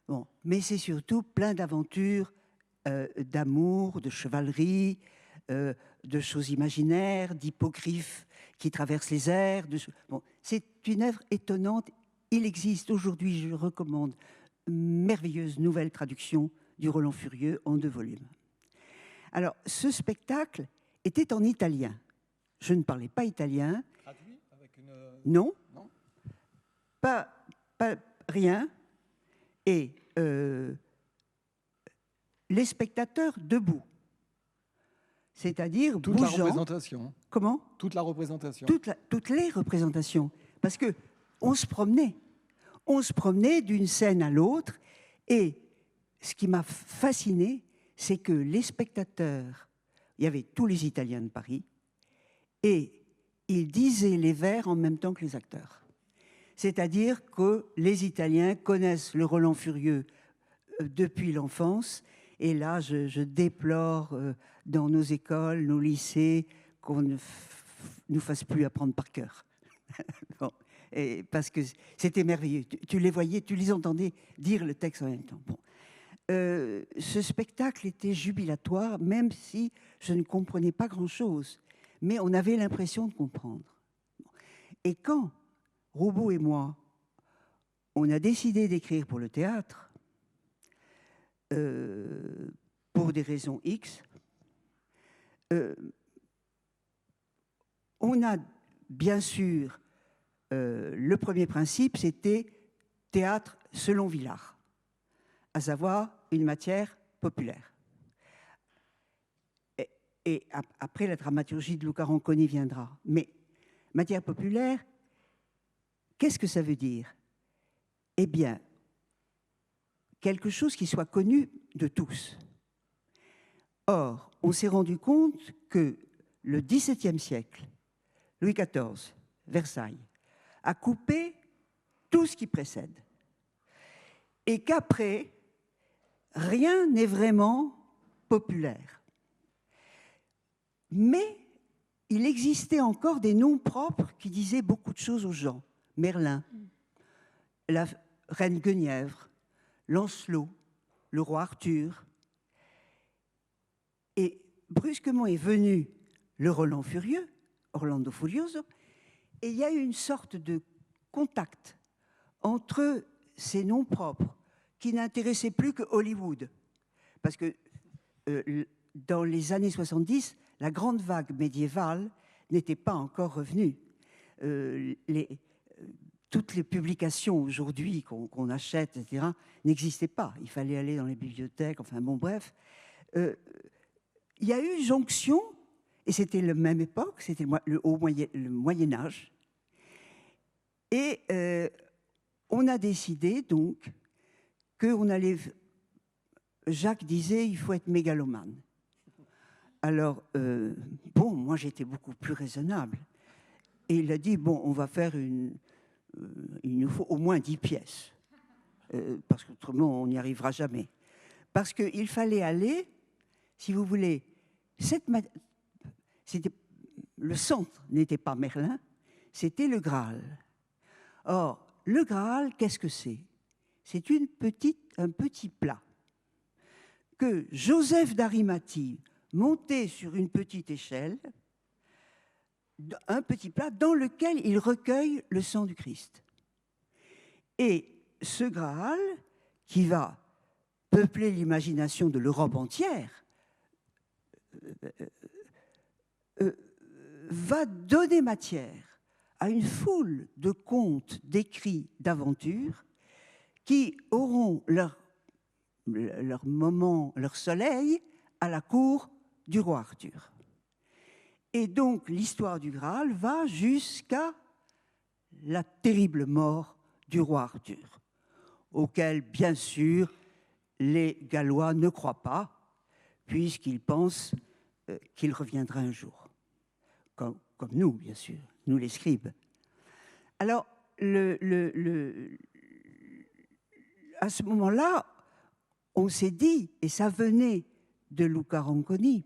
Bon, mais c'est surtout plein d'aventures, d'amour, de chevalerie, de choses imaginaires, d'hippogriffes qui traversent les airs. Bon, c'est une œuvre étonnante. Il existe aujourd'hui, je recommande, une merveilleuse nouvelle traduction du Roland Furieux en 2 volumes. Alors, ce spectacle était en italien. Je ne parlais pas italien. Traduit avec une... Non. Non. Pas rien. Et les spectateurs debout. C'est-à-dire toute bougeant. la représentation. Comment ? Toute la représentation. Toutes les représentations. Parce qu'on se promenait. On se promenait d'une scène à l'autre. Et ce qui m'a fasciné, c'est que les spectateurs, il y avait tous les Italiens de Paris, et ils disaient les vers en même temps que les acteurs. C'est-à-dire que les Italiens connaissent le Roland Furieux depuis l'enfance. Et là, je déplore dans nos écoles, nos lycées, qu'on ne nous fasse plus apprendre par cœur. Bon, parce que c'était merveilleux. Tu les voyais, tu les entendais dire le texte en même temps. Bon. Ce spectacle était jubilatoire, même si je ne comprenais pas grand-chose. Mais on avait l'impression de comprendre. Et quand Roubaud et moi, on a décidé d'écrire pour le théâtre, pour des raisons X, on a bien sûr, le premier principe, c'était théâtre selon Villard, à savoir une matière populaire. Et après, la dramaturgie de Luca Ronconi viendra. Mais matière populaire, qu'est-ce que ça veut dire? Eh bien, quelque chose qui soit connu de tous. Or, on s'est rendu compte que le XVIIe siècle, Louis XIV, Versailles, a coupé tout ce qui précède. Et qu'après, rien n'est vraiment populaire. Mais il existait encore des noms propres qui disaient beaucoup de choses aux gens. Merlin, la reine Guenièvre, Lancelot, le roi Arthur. Et brusquement est venu le Roland Furieux, Orlando Furioso, et il y a eu une sorte de contact entre ces noms propres qui n'intéressaient plus que Hollywood. Parce que dans les années 70, la grande vague médiévale n'était pas encore revenue. Toutes les publications aujourd'hui qu'on achète, etc., n'existaient pas. Il fallait aller dans les bibliothèques, enfin bon, bref. Il y a eu jonction, et c'était la même époque, c'était le Moyen-Âge. Et on a décidé donc qu'on allait... Jacques disait, il faut être mégalomane. Alors, bon, moi j'étais beaucoup plus raisonnable. Et il a dit, bon, on va faire il nous faut au moins 10 pièces. Parce qu'autrement, on n'y arrivera jamais. Parce qu'il fallait aller, si vous voulez, le centre n'était pas Merlin, c'était le Graal. Or, le Graal, qu'est-ce que c'est? C'est un petit plat que Joseph d'Arimathie montait sur une petite échelle, un petit plat dans lequel il recueille le sang du Christ. Et ce Graal, qui va peupler l'imagination de l'Europe entière, va donner matière à une foule de contes, d'écrits, d'aventures qui auront leur moment, leur soleil à la cour du roi Arthur. Et donc l'histoire du Graal va jusqu'à la terrible mort du roi Arthur, auquel, bien sûr, les Gallois ne croient pas, puisqu'ils pensent qu'il reviendra un jour. Comme nous, bien sûr, nous les scribes. Alors, à ce moment-là, on s'est dit, et ça venait de Luca Ronconi,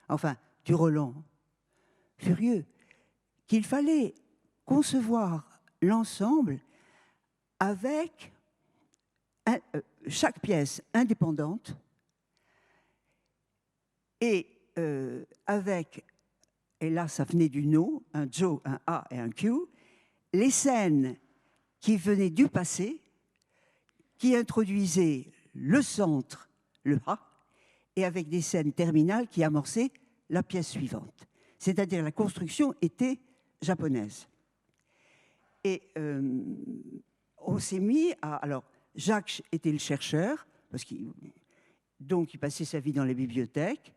enfin, du Roland Furieux, qu'il fallait concevoir l'ensemble avec chaque pièce indépendante et avec, et là ça venait du No, un Jo, un A et un Q, les scènes qui venaient du passé, qui introduisaient le centre, le A, et avec des scènes terminales qui amorçaient la pièce suivante. C'est-à-dire la construction était japonaise. Et on s'est mis à... Alors, Jacques était le chercheur, donc il passait sa vie dans les bibliothèques,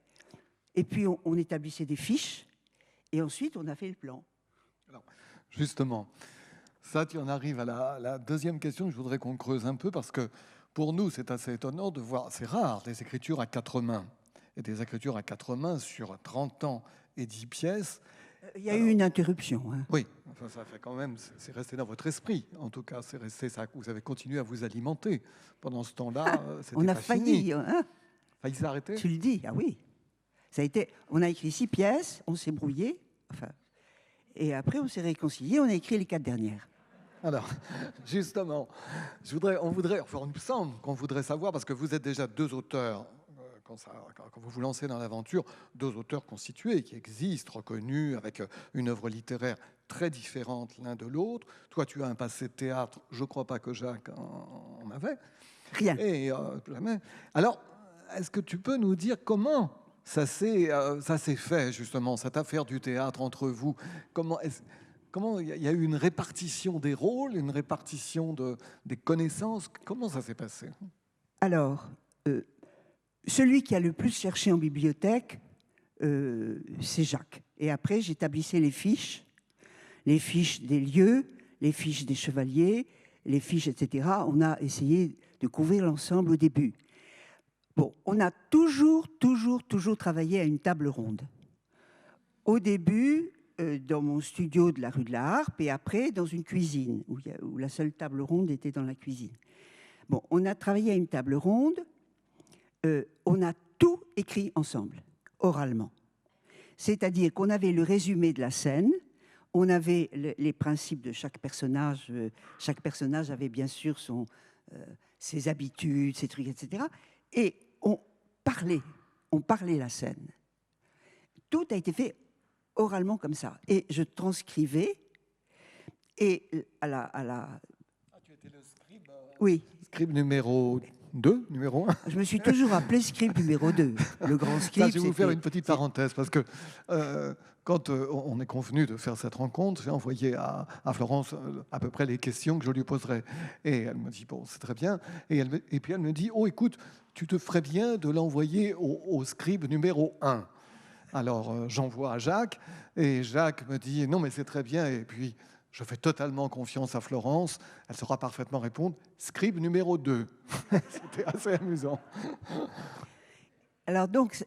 et puis on établissait des fiches, et ensuite on a fait le plan. Alors, justement, ça, tu en arrives à la deuxième question que je voudrais qu'on creuse un peu, parce que pour nous, c'est assez étonnant de voir, c'est rare, des écritures à 4 mains, et des écritures à 4 mains sur 30 ans et 10 pièces. Il y a eu une interruption. Hein. Oui, enfin, ça fait quand même, c'est resté dans votre esprit, en tout cas, c'est resté ça, vous avez continué à vous alimenter. Pendant ce temps-là, c'était on a pas failli, fini. hein. Failli s'arrêter. Tu le dis, ah oui. Ça a été, on a écrit 6 pièces, on s'est brouillé, enfin, et après on s'est réconcilié, on a écrit les 4 dernières. Alors, justement, il me semble qu'on voudrait savoir, parce que vous êtes déjà 2 auteurs, quand vous vous lancez dans l'aventure, 2 auteurs constitués, qui existent, reconnus, avec une œuvre littéraire très différente l'un de l'autre. Toi, tu as un passé de théâtre, je ne crois pas que Jacques en avait. Rien. Et, jamais. Alors, est-ce que tu peux nous dire comment ça s'est fait, justement, cette affaire du théâtre entre vous? Comment il y a eu une répartition des rôles, une répartition des connaissances? Comment ça s'est passé? Alors, celui qui a le plus cherché en bibliothèque, c'est Jacques. Et après, j'établissais les fiches des lieux, les fiches des chevaliers, les fiches, etc. On a essayé de couvrir l'ensemble au début. Bon, on a toujours travaillé à une table ronde. Au début, dans mon studio de la rue de la Harpe, et après dans une cuisine, où la seule table ronde était dans la cuisine. Bon, on a travaillé à une table ronde, on a tout écrit ensemble, oralement. C'est-à-dire qu'on avait le résumé de la scène, on avait les principes de chaque personnage avait bien sûr ses habitudes, ses trucs, etc. Et on parlait la scène. Tout a été fait oralement comme ça. Et je transcrivais, et à la... Ah, tu étais le scribe? Oui. Scribe numéro 2, numéro 1. Je me suis toujours appelé scribe numéro 2. Le grand scribe. Ça, je vais vous faire une petite parenthèse, parce que quand on est convenu de faire cette rencontre, j'ai envoyé à Florence à peu près les questions que je lui poserais. Et elle me dit, bon, c'est très bien. Et puis elle me dit, oh, écoute, tu te ferais bien de l'envoyer au scribe numéro 1. Alors, j'envoie à Jacques, et Jacques me dit, non, mais c'est très bien. Et puis, je fais totalement confiance à Florence. Elle saura parfaitement répondre, scribe numéro 2. C'était assez amusant. Alors donc,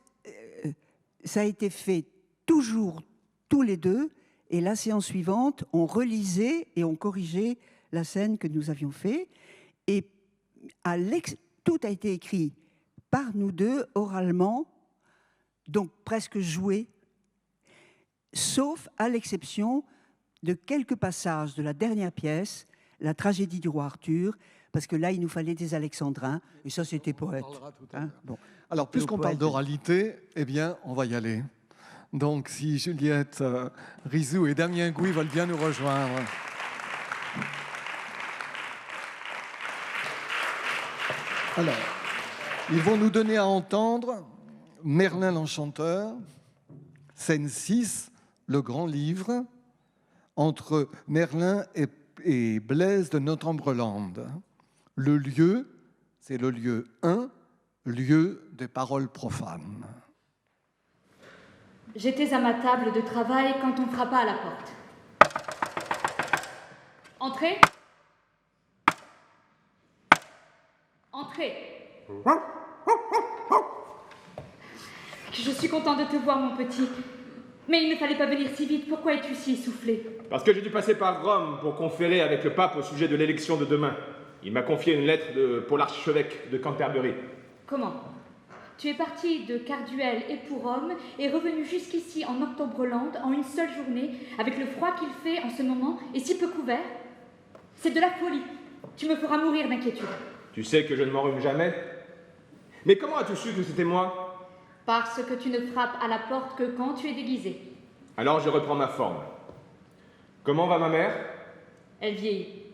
ça a été fait toujours, tous les deux. Et la séance suivante, on relisait et on corrigeait la scène que nous avions faite. Et tout a été écrit par nous deux, oralement, donc presque joué, sauf à l'exception de quelques passages de la dernière pièce, la tragédie du roi Arthur, parce que là, il nous fallait des alexandrins, et ça, c'était poète. Hein, bon. Alors, puisqu'on parle d'oralité, eh bien, on va y aller. Donc, si Juliette Rizou et Damien Gouy veulent bien nous rejoindre. Alors, ils vont nous donner à entendre Merlin l'Enchanteur, scène 6, le grand livre, entre Merlin et Blaise de Northumberland. Le lieu, c'est le lieu 1, lieu des paroles profanes. J'étais à ma table de travail quand on frappa à la porte. Entrez. Entrez. Je suis content de te voir, mon petit. Mais il ne fallait pas venir si vite. Pourquoi es-tu si essoufflé? Parce que j'ai dû passer par Rome pour conférer avec le pape au sujet de l'élection de demain. Il m'a confié une lettre pour l'archevêque de Canterbury. Comment? Tu es parti de Carduel et pour Rome et revenu jusqu'ici en Northumberland en une seule journée, avec le froid qu'il fait en ce moment et si peu couvert? C'est de la folie. Tu me feras mourir d'inquiétude. Tu sais que je ne m'enrhume jamais. Mais comment as-tu su que c'était moi? Parce que tu ne frappes à la porte que quand tu es déguisé. Alors je reprends ma forme. Comment va ma mère? Elle vieillit.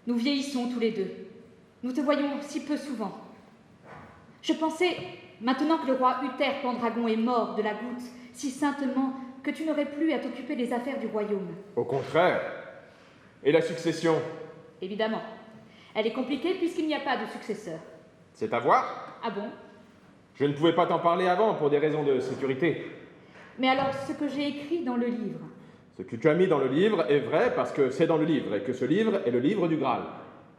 Nous vieillissons tous les deux. Nous te voyons si peu souvent. Je pensais, maintenant que le roi Uther Pendragon est mort de la goutte, si saintement, que tu n'aurais plus à t'occuper des affaires du royaume. Au contraire. Et la succession? Évidemment. Elle est compliquée puisqu'il n'y a pas de successeur. C'est à voir? Ah bon? Je ne pouvais pas t'en parler avant pour des raisons de sécurité. Mais alors, ce que j'ai écrit dans le livre... Ce que tu as mis dans le livre est vrai parce que c'est dans le livre et que ce livre est le livre du Graal.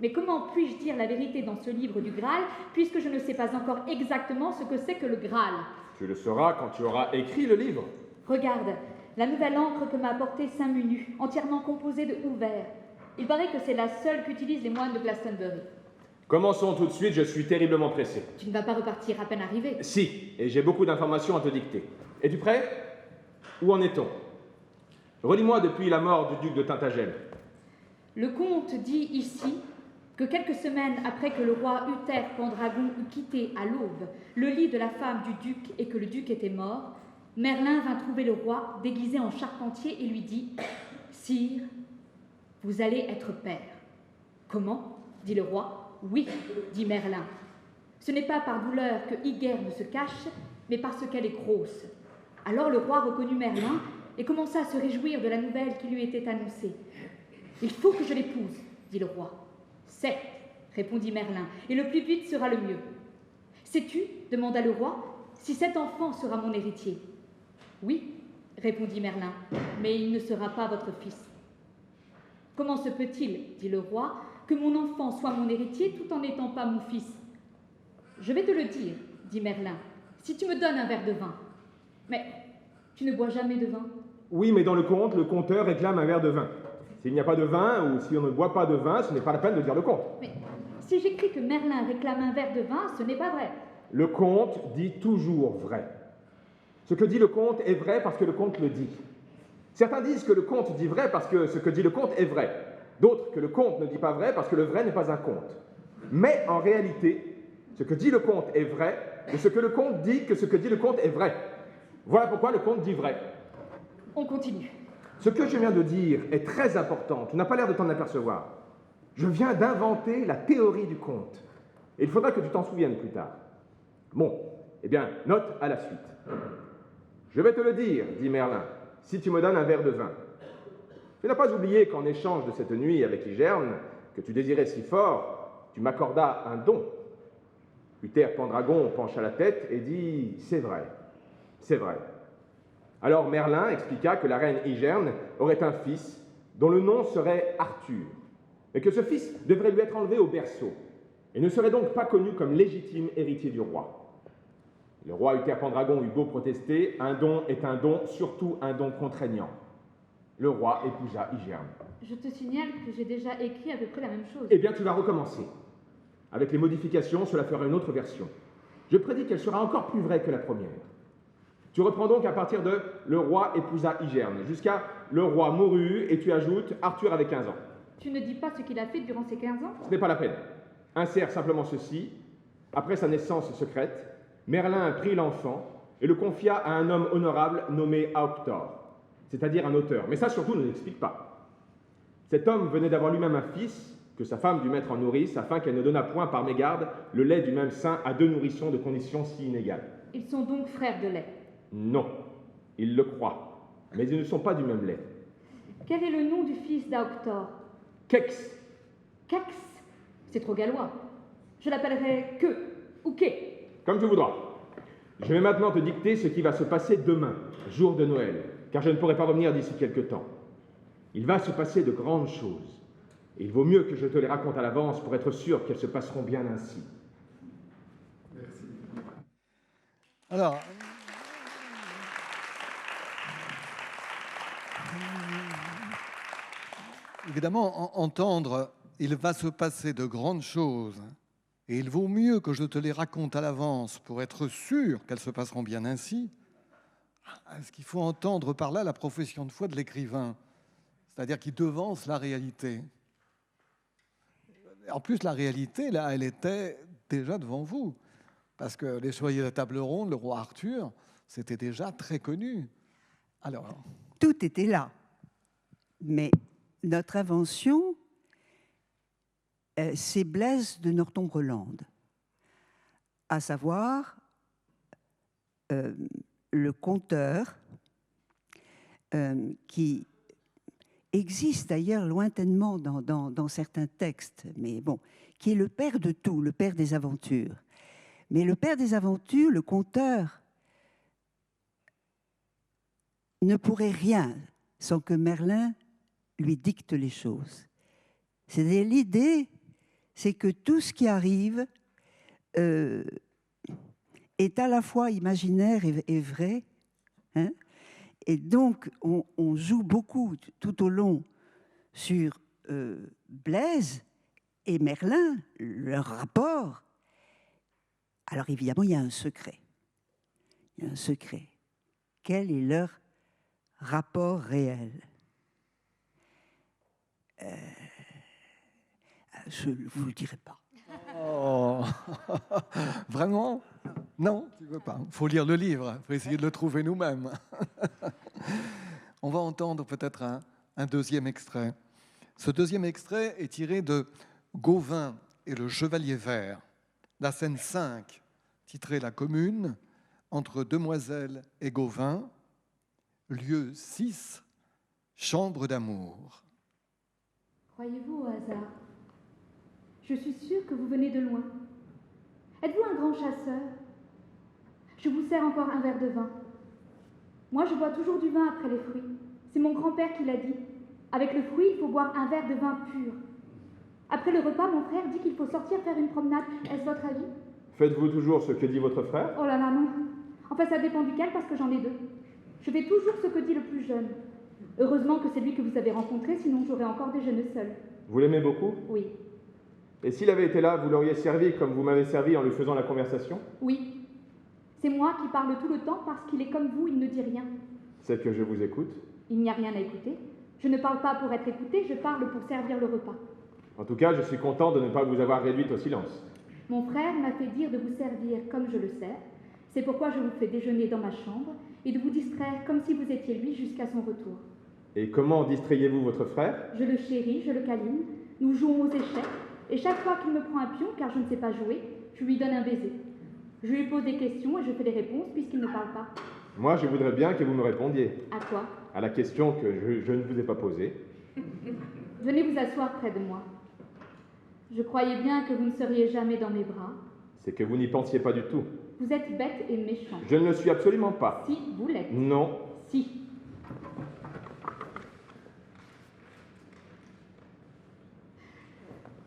Mais comment puis-je dire la vérité dans ce livre du Graal puisque je ne sais pas encore exactement ce que c'est que le Graal? Tu le sauras quand tu auras écrit le livre. Regarde, la nouvelle encre que m'a apportée Saint-Menu, entièrement composée de ouvert. Il paraît que c'est la seule qu'utilisent les moines de Glastonbury. Commençons tout de suite, je suis terriblement pressé. Tu ne vas pas repartir à peine arrivé. Si, et j'ai beaucoup d'informations à te dicter. Es-tu prêt? Où en est-on? Relis-moi depuis la mort du duc de Tintagel. Le comte dit ici que quelques semaines après que le roi Uther Pendragon eut quitté à l'aube le lit de la femme du duc et que le duc était mort, Merlin vint trouver le roi déguisé en charpentier et lui dit « Sire, vous allez être père. »« Comment ?» dit le roi. « Oui, dit Merlin. Ce n'est pas par douleur que Hygère ne se cache, mais parce qu'elle est grosse. » Alors le roi reconnut Merlin et commença à se réjouir de la nouvelle qui lui était annoncée. « Il faut que je l'épouse, dit le roi. »« Certes, répondit Merlin, et le plus vite sera le mieux. »« Sais-tu, demanda le roi, si cet enfant sera mon héritier ?»« Oui, répondit Merlin, mais il ne sera pas votre fils. »« Comment se peut-il, dit le roi, que mon enfant soit mon héritier tout en n'étant pas mon fils ? » ?»« Je vais te le dire, dit Merlin, si tu me donnes un verre de vin. »« Mais tu ne bois jamais de vin ? » ?»« Oui, mais dans le conte, le conteur réclame un verre de vin. S'il n'y a pas de vin, ou si on ne boit pas de vin, ce n'est pas la peine de dire le conte. » »« Mais si j'écris que Merlin réclame un verre de vin, ce n'est pas vrai. » »« Le conte dit toujours vrai. Ce que dit le conte est vrai parce que le conte le dit. Certains disent que le conte dit vrai parce que ce que dit le conte est vrai. D'autres que le conte ne dit pas vrai parce que le vrai n'est pas un conte. Mais en réalité, ce que dit le conte est vrai, et ce que le conte dit que ce que dit le conte est vrai. Voilà pourquoi le conte dit vrai. On continue. Ce que je viens de dire est très important. Tu n'as pas l'air de t'en apercevoir. Je viens d'inventer la théorie du conte. Et il faudra que tu t'en souviennes plus tard. Bon, eh bien, note à la suite. Je vais te le dire, dit Merlin, si tu me donnes un verre de vin. Tu n'as pas oublié qu'en échange de cette nuit avec Igerne, que tu désirais si fort, tu m'accordas un don. Uther Pendragon pencha la tête et dit « C'est vrai, c'est vrai. » Alors Merlin expliqua que la reine Igerne aurait un fils dont le nom serait Arthur, mais que ce fils devrait lui être enlevé au berceau et ne serait donc pas connu comme légitime héritier du roi. Le roi Uther Pendragon eut beau protester, un don est un don, surtout un don contraignant. Le roi épousa Igerne. Je te signale que j'ai déjà écrit à peu près la même chose. Eh bien, tu vas recommencer. Avec les modifications, cela fera une autre version. Je prédis qu'elle sera encore plus vraie que la première. Tu reprends donc à partir de « le roi épousa Igerne » jusqu'à « le roi mourut » et tu ajoutes « Arthur avait 15 ans ». Tu ne dis pas ce qu'il a fait durant ces 15 ans ? Ce n'est pas la peine. Insère simplement ceci. Après sa naissance secrète, Merlin prit l'enfant et le confia à un homme honorable nommé Auctor, c'est-à-dire un auteur. Mais ça, surtout, ne l'explique pas. Cet homme venait d'avoir lui-même un fils que sa femme dut mettre en nourrice afin qu'elle ne donnât point par mégarde le lait du même sein à deux nourrissons de conditions si inégales. Ils sont donc frères de lait. Non, ils le croient, mais ils ne sont pas du même lait. Quel est le nom du fils d'Auctor ? Kex. Kex ? C'est trop gallois. Je l'appellerai Que ou Ké. Comme tu voudras. Je vais maintenant te dicter ce qui va se passer demain, jour de Noël, car je ne pourrai pas revenir d'ici quelque temps. Il va se passer de grandes choses. Et il vaut mieux que je te les raconte à l'avance pour être sûr qu'elles se passeront bien ainsi. Merci. Alors, évidemment, entendre « il va se passer de grandes choses » et « il vaut mieux que je te les raconte à l'avance pour être sûr qu'elles se passeront bien ainsi », est-ce qu'il faut entendre par là la profession de foi de l'écrivain, c'est-à-dire qu'il devance la réalité. En plus, la réalité, là, elle était déjà devant vous, parce que les chevaliers de la table ronde, le roi Arthur, c'était déjà très connu. Alors, tout était là. Mais notre invention, c'est Blaise de Northomberland, à savoir le conteur qui existe d'ailleurs lointainement dans certains textes, mais bon, qui est le père de tout, le père des aventures. Mais le père des aventures, le conteur, ne pourrait rien sans que Merlin lui dicte les choses. C'est-à-dire l'idée, c'est que tout ce qui arrive est à la fois imaginaire et vrai, hein. Et donc, on joue beaucoup tout au long sur Blaise et Merlin, leur rapport. Alors évidemment, il y a un secret. Il y a un secret. Quel est leur rapport réel ? Je ne vous le dirai pas. oh. Vraiment ? Non, tu ne veux pas. Il faut lire le livre, il faut essayer de le trouver nous-mêmes. On va entendre peut-être un deuxième extrait. Ce deuxième extrait est tiré de Gauvin et le Chevalier Vert, la scène 5, titrée La Commune, entre Demoiselle et Gauvin. lieu 6, chambre d'amour. Croyez-vous au hasard? Je suis sûre que vous venez de loin. Êtes-vous un grand chasseur? Je vous sers encore un verre de vin. Moi, je bois toujours du vin après les fruits. C'est mon grand-père qui l'a dit. Avec le fruit, il faut boire un verre de vin pur. Après le repas, mon frère dit qu'il faut sortir faire une promenade. Est-ce votre avis? Faites-vous toujours ce que dit votre frère? Oh là là, non. Enfin, ça dépend duquel, parce que j'en ai deux. Je fais toujours ce que dit le plus jeune. Heureusement que c'est lui que vous avez rencontré, sinon j'aurais encore déjeuné seul. Vous l'aimez beaucoup? Oui. Et s'il avait été là, vous l'auriez servi comme vous m'avez servi en lui faisant la conversation? Oui. C'est moi qui parle tout le temps parce qu'il est comme vous, il ne dit rien. C'est que je vous écoute. Il n'y a rien à écouter. Je ne parle pas pour être écoutée, je parle pour servir le repas. En tout cas, je suis content de ne pas vous avoir réduite au silence. Mon frère m'a fait dire de vous servir comme je le sers. C'est pourquoi je vous fais déjeuner dans ma chambre et de vous distraire comme si vous étiez lui jusqu'à son retour. Et comment distrayez-vous votre frère? Je le chéris, je le câline, nous jouons aux échecs, et chaque fois qu'il me prend un pion, car je ne sais pas jouer, je lui donne un baiser. Je lui pose des questions et je fais des réponses puisqu'il ne parle pas. Moi, je voudrais bien que vous me répondiez. À quoi? À la question que je ne vous ai pas posée. Venez vous asseoir près de moi. Je croyais bien que vous ne seriez jamais dans mes bras. C'est que vous n'y pensiez pas du tout. Vous êtes bête et méchant. Je ne le suis absolument pas. Si, vous l'êtes. Non. Si.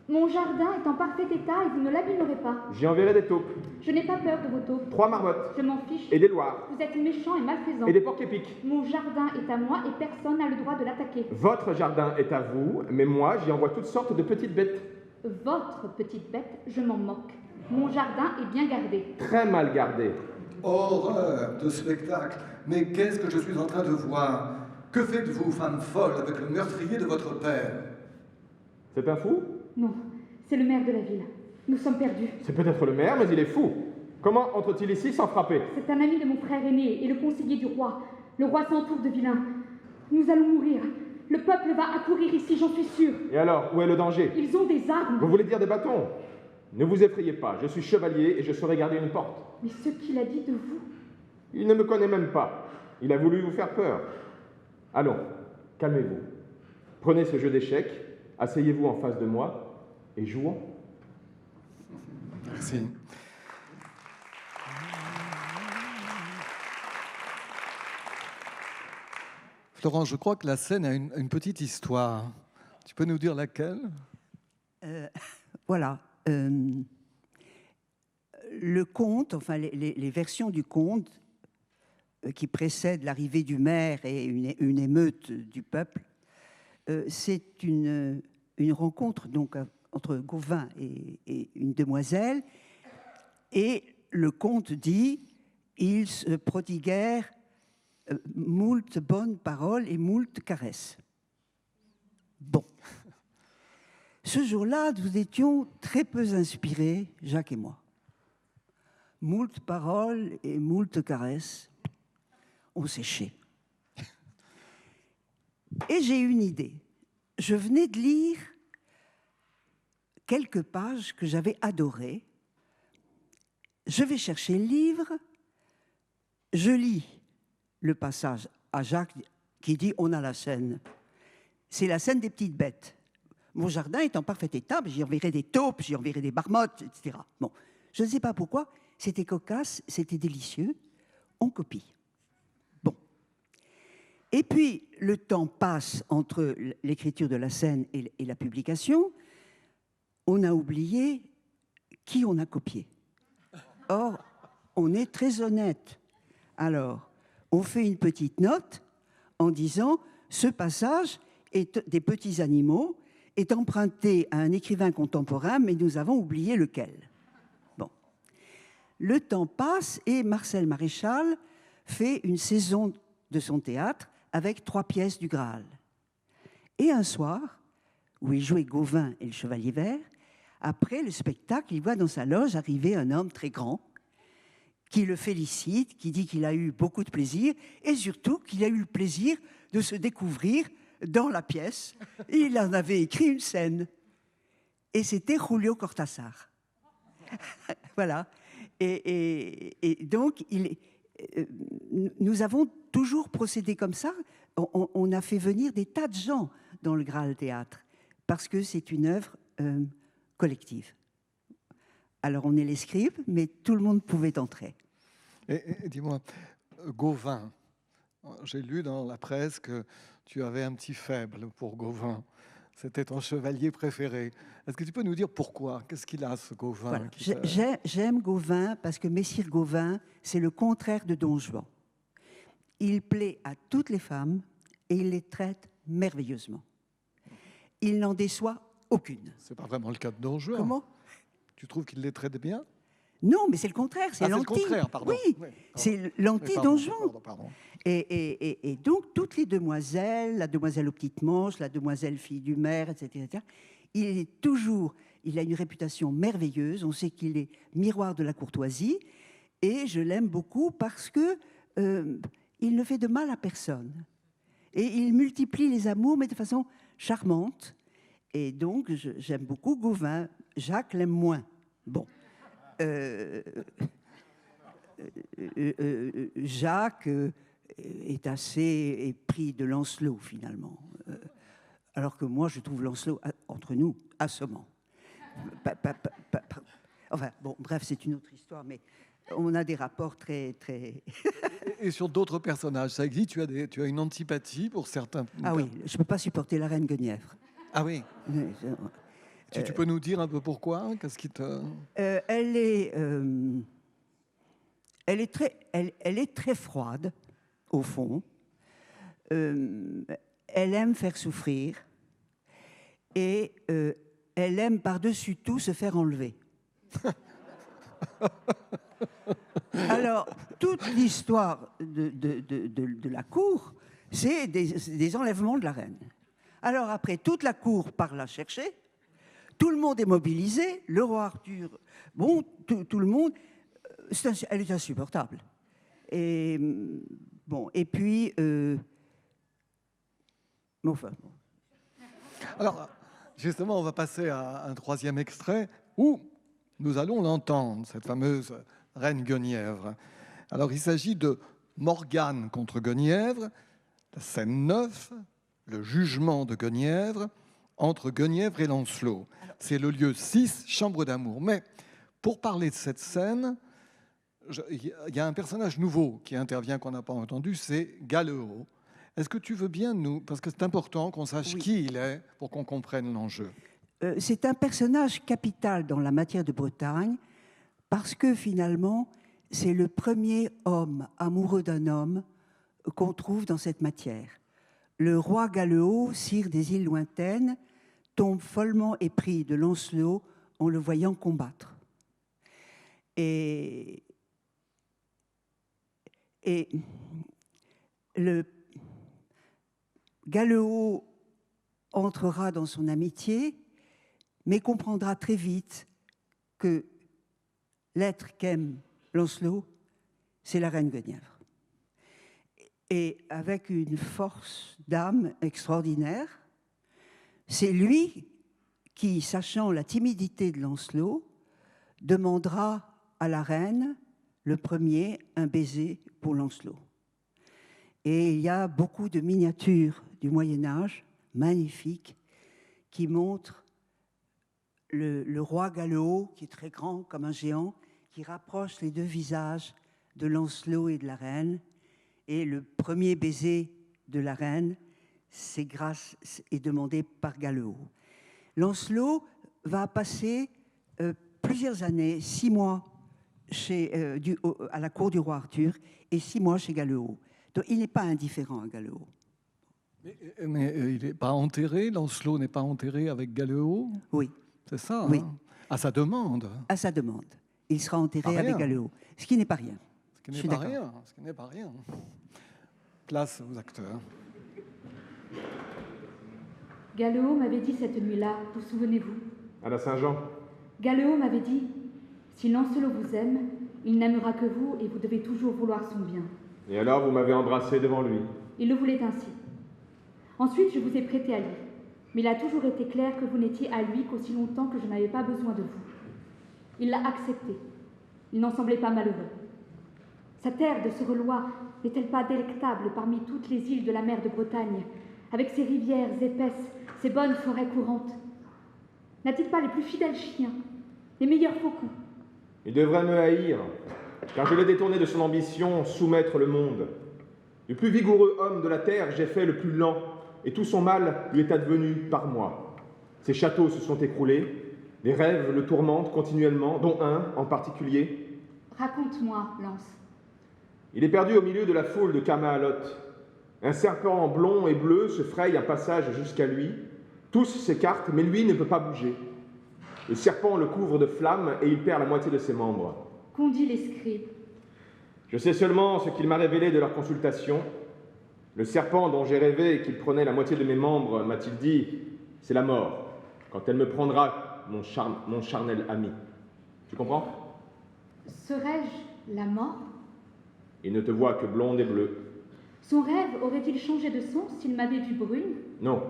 Mon jardin est en parfait état et vous ne l'abîmerez pas. J'y enverrai des taupes. Je n'ai pas peur de vos taupes. 3 marmottes. Je m'en fiche. Et des loirs. Vous êtes méchant et malfaisant. Et des porcs-épics. Mon jardin est à moi et personne n'a le droit de l'attaquer. Votre jardin est à vous, mais moi, j'y envoie toutes sortes de petites bêtes. Votre petite bête, je m'en moque. Mon jardin est bien gardé. Très mal gardé. Horreur de spectacle. Mais qu'est-ce que je suis en train de voir? Que faites-vous, femme folle, avec le meurtrier de votre père? C'est un fou? Non, c'est le maire de la ville. Nous sommes perdus. C'est peut-être le maire, mais il est fou. Comment entre-t-il ici sans frapper? C'est un ami de mon frère aîné et le conseiller du roi. Le roi s'entoure de vilains. Nous allons mourir. Le peuple va accourir ici, j'en suis sûr. Et alors, où est le danger? Ils ont des armes. Vous voulez dire des bâtons? Ne vous effrayez pas, je suis chevalier et je saurai garder une porte. Mais ce qu'il a dit de vous... Il ne me connaît même pas. Il a voulu vous faire peur. Allons, calmez-vous. Prenez ce jeu d'échecs, asseyez-vous en face de moi et jouons. Merci. Florent, je crois que la scène a une petite histoire. Tu peux nous dire laquelle? Voilà. Le conte, enfin les versions du conte qui précèdent l'arrivée du maire et une émeute du peuple, c'est une rencontre donc entre Gauvin et une demoiselle. Et le conte dit ils se prodiguèrent moult bonnes paroles et moult caresses. Bon. Ce jour-là, nous étions très peu inspirés, Jacques et moi. Moult paroles et moult caresses ont séché. Et j'ai une idée. Je venais de lire quelques pages que j'avais adorées. Je vais chercher le livre, je lis le passage à Jacques qui dit « On a la scène ». C'est la scène des petites bêtes. Mon jardin est en parfait état, j'y enverrai des taupes, j'y enverrai des marmottes, etc. Bon, je ne sais pas pourquoi, c'était cocasse, c'était délicieux, on copie. Bon. Et puis, le temps passe entre l'écriture de la scène et la publication, on a oublié qui on a copié. Or, on est très honnête. Alors, on fait une petite note en disant « Ce passage des petits animaux est emprunté à un écrivain contemporain, mais nous avons oublié lequel. » Bon. Le temps passe et Marcel Maréchal fait une saison de son théâtre avec 3 pièces du Graal. Et un soir, où il jouait Gauvin et le Chevalier Vert, après le spectacle, il voit dans sa loge arriver un homme très grand qui le félicite, qui dit qu'il a eu beaucoup de plaisir et surtout qu'il a eu le plaisir de se découvrir dans la pièce. Et il en avait écrit une scène. Et c'était Julio Cortázar. Voilà. Et donc, nous avons toujours procédé comme ça. On a fait venir des tas de gens dans le Graal Théâtre, parce que c'est une œuvre collective. Alors on est les scribes, mais tout le monde pouvait entrer. Et dis-moi, Gauvin, j'ai lu dans la presse que tu avais un petit faible pour Gauvin. C'était ton chevalier préféré. Est-ce que tu peux nous dire pourquoi? Qu'est-ce qu'il a, ce Gauvin? Voilà. J'aime Gauvin parce que Messire Gauvin, c'est le contraire de Don Juan. Il plaît à toutes les femmes et il les traite merveilleusement. Il n'en déçoit aucune. C'est pas vraiment le cas de Don Juan. Comment? Tu trouves qu'il les traite bien? Non, mais c'est le contraire. C'est l'anti. C'est le contraire, pardon. Oui, c'est l'anti-Don Juan. Pardon. Et donc, toutes les demoiselles, la demoiselle aux petites manches, la demoiselle fille du maire, etc., il a une réputation merveilleuse. On sait qu'il est miroir de la courtoisie. Et je l'aime beaucoup parce que il ne fait de mal à personne. Et il multiplie les amours, mais de façon charmante. Et donc, j'aime beaucoup Gauvin. Jacques l'aime moins. Bon. Jacques est assez épris de Lancelot, finalement. Alors que moi, je trouve Lancelot, entre nous, assommant. Enfin, bon, bref, c'est une autre histoire, mais on a des rapports très... Et sur d'autres personnages, ça existe? Tu as une antipathie pour certains? Ah oui, je ne peux pas supporter la reine Guenièvre. Ah oui. Tu peux nous dire un peu pourquoi? Qu'est-ce qui te... Elle est très froide, au fond. Elle aime faire souffrir. Et elle aime par-dessus tout se faire enlever. Alors, toute l'histoire de la cour, c'est des enlèvements de la reine. Alors après, toute la cour part la chercher. Tout le monde est mobilisé, le roi Arthur, bon, tout le monde, elle est insupportable. Et bon, et puis, enfin. Bon. Alors, justement, on va passer à un troisième extrait où nous allons l'entendre, cette fameuse reine Guenièvre. Alors, il s'agit de Morgane contre Guenièvre, la scène 9, le jugement de Guenièvre, entre Guenièvre et Lancelot. C'est le lieu 6, chambre d'amour. Mais pour parler de cette scène, il y a un personnage nouveau qui intervient qu'on n'a pas entendu, c'est Galeot. Est-ce que tu veux bien nous... Parce que c'est important qu'on sache qui il est pour qu'on comprenne l'enjeu. C'est un personnage capital dans la matière de Bretagne parce que finalement, c'est le premier homme amoureux d'un homme qu'on trouve dans cette matière. Le roi Galeot, sire des îles lointaines, tombe follement épris de Lancelot en le voyant combattre. Et le Galeot entrera dans son amitié, mais comprendra très vite que l'être qu'aime Lancelot, c'est la reine Guenièvre. Et avec une force d'âme extraordinaire, c'est lui qui, sachant la timidité de Lancelot, demandera à la reine, le premier, un baiser pour Lancelot. Et il y a beaucoup de miniatures du Moyen-Âge, magnifiques, qui montrent le roi Galeot, qui est très grand comme un géant, qui rapproche les deux visages de Lancelot et de la reine. Et le premier baiser de la reine, est demandé par Galeot. Lancelot va passer plusieurs années, 6 mois à la cour du roi Arthur et 6 mois chez Galeot. Donc il n'est pas indifférent à Galeot. Mais il n'est pas enterré, Lancelot n'est pas enterré avec Galeot? Oui. C'est ça, oui. Hein? À sa demande. À sa demande. Il sera enterré avec Galeot, ce qui n'est pas rien. Ce qui n'est pas rien. Place aux acteurs. Galeot m'avait dit cette nuit-là, vous souvenez-vous? À la Saint-Jean. Galeot m'avait dit, si Lancelot vous aime, il n'aimera que vous et vous devez toujours vouloir son bien. Et alors vous m'avez embrassé devant lui. Il le voulait ainsi. Ensuite, je vous ai prêté à lui. Mais il a toujours été clair que vous n'étiez à lui qu'aussi longtemps que je n'avais pas besoin de vous. Il l'a accepté. Il n'en semblait pas malheureux. Sa terre de Sorelois n'est-elle pas délectable parmi toutes les îles de la mer de Bretagne, avec ses rivières épaisses, ses bonnes forêts courantes? N'a-t-il pas les plus fidèles chiens, les meilleurs faucons? Il devrait me haïr, car je l'ai détourné de son ambition, soumettre le monde. Du plus vigoureux homme de la terre, j'ai fait le plus lent, et tout son mal lui est advenu par moi. Ses châteaux se sont écroulés, les rêves le tourmentent continuellement, dont un en particulier. Raconte-moi, Lance. Il est perdu au milieu de la foule de Camalot. Un serpent blond et bleu se fraye un passage jusqu'à lui. Tous s'écartent, mais lui ne peut pas bouger. Le serpent le couvre de flammes et il perd la moitié de ses membres. Qu'ont dit les scribes? Je sais seulement ce qu'il m'a révélé de leur consultation. Le serpent dont j'ai rêvé et qu'il prenait la moitié de mes membres, m'a-t-il dit, c'est la mort, quand elle me prendra, mon charnel ami. Tu comprends? Serais-je la mort? Il ne te voit que blonde et bleue. Son rêve aurait-il changé de sens s'il m'avait vue brune? Non,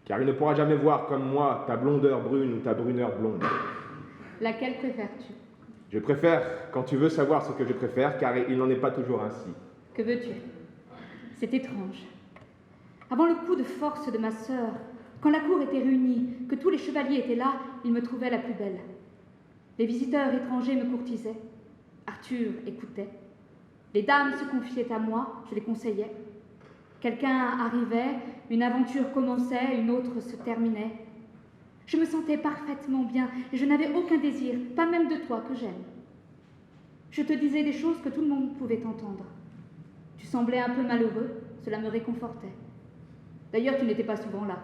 car il ne pourra jamais voir comme moi ta blondeur brune ou ta bruneur blonde. Laquelle préfères-tu? Je préfère quand tu veux savoir ce que je préfère, car il n'en est pas toujours ainsi. Que veux-tu? C'est étrange. Avant le coup de force de ma sœur, quand la cour était réunie, que tous les chevaliers étaient là, il me trouvait la plus belle. Les visiteurs étrangers me courtisaient. Arthur écoutait. Les dames se confiaient à moi, je les conseillais. Quelqu'un arrivait, une aventure commençait, une autre se terminait. Je me sentais parfaitement bien et je n'avais aucun désir, pas même de toi que j'aime. Je te disais des choses que tout le monde pouvait entendre. Tu semblais un peu malheureux, cela me réconfortait. D'ailleurs, tu n'étais pas souvent là.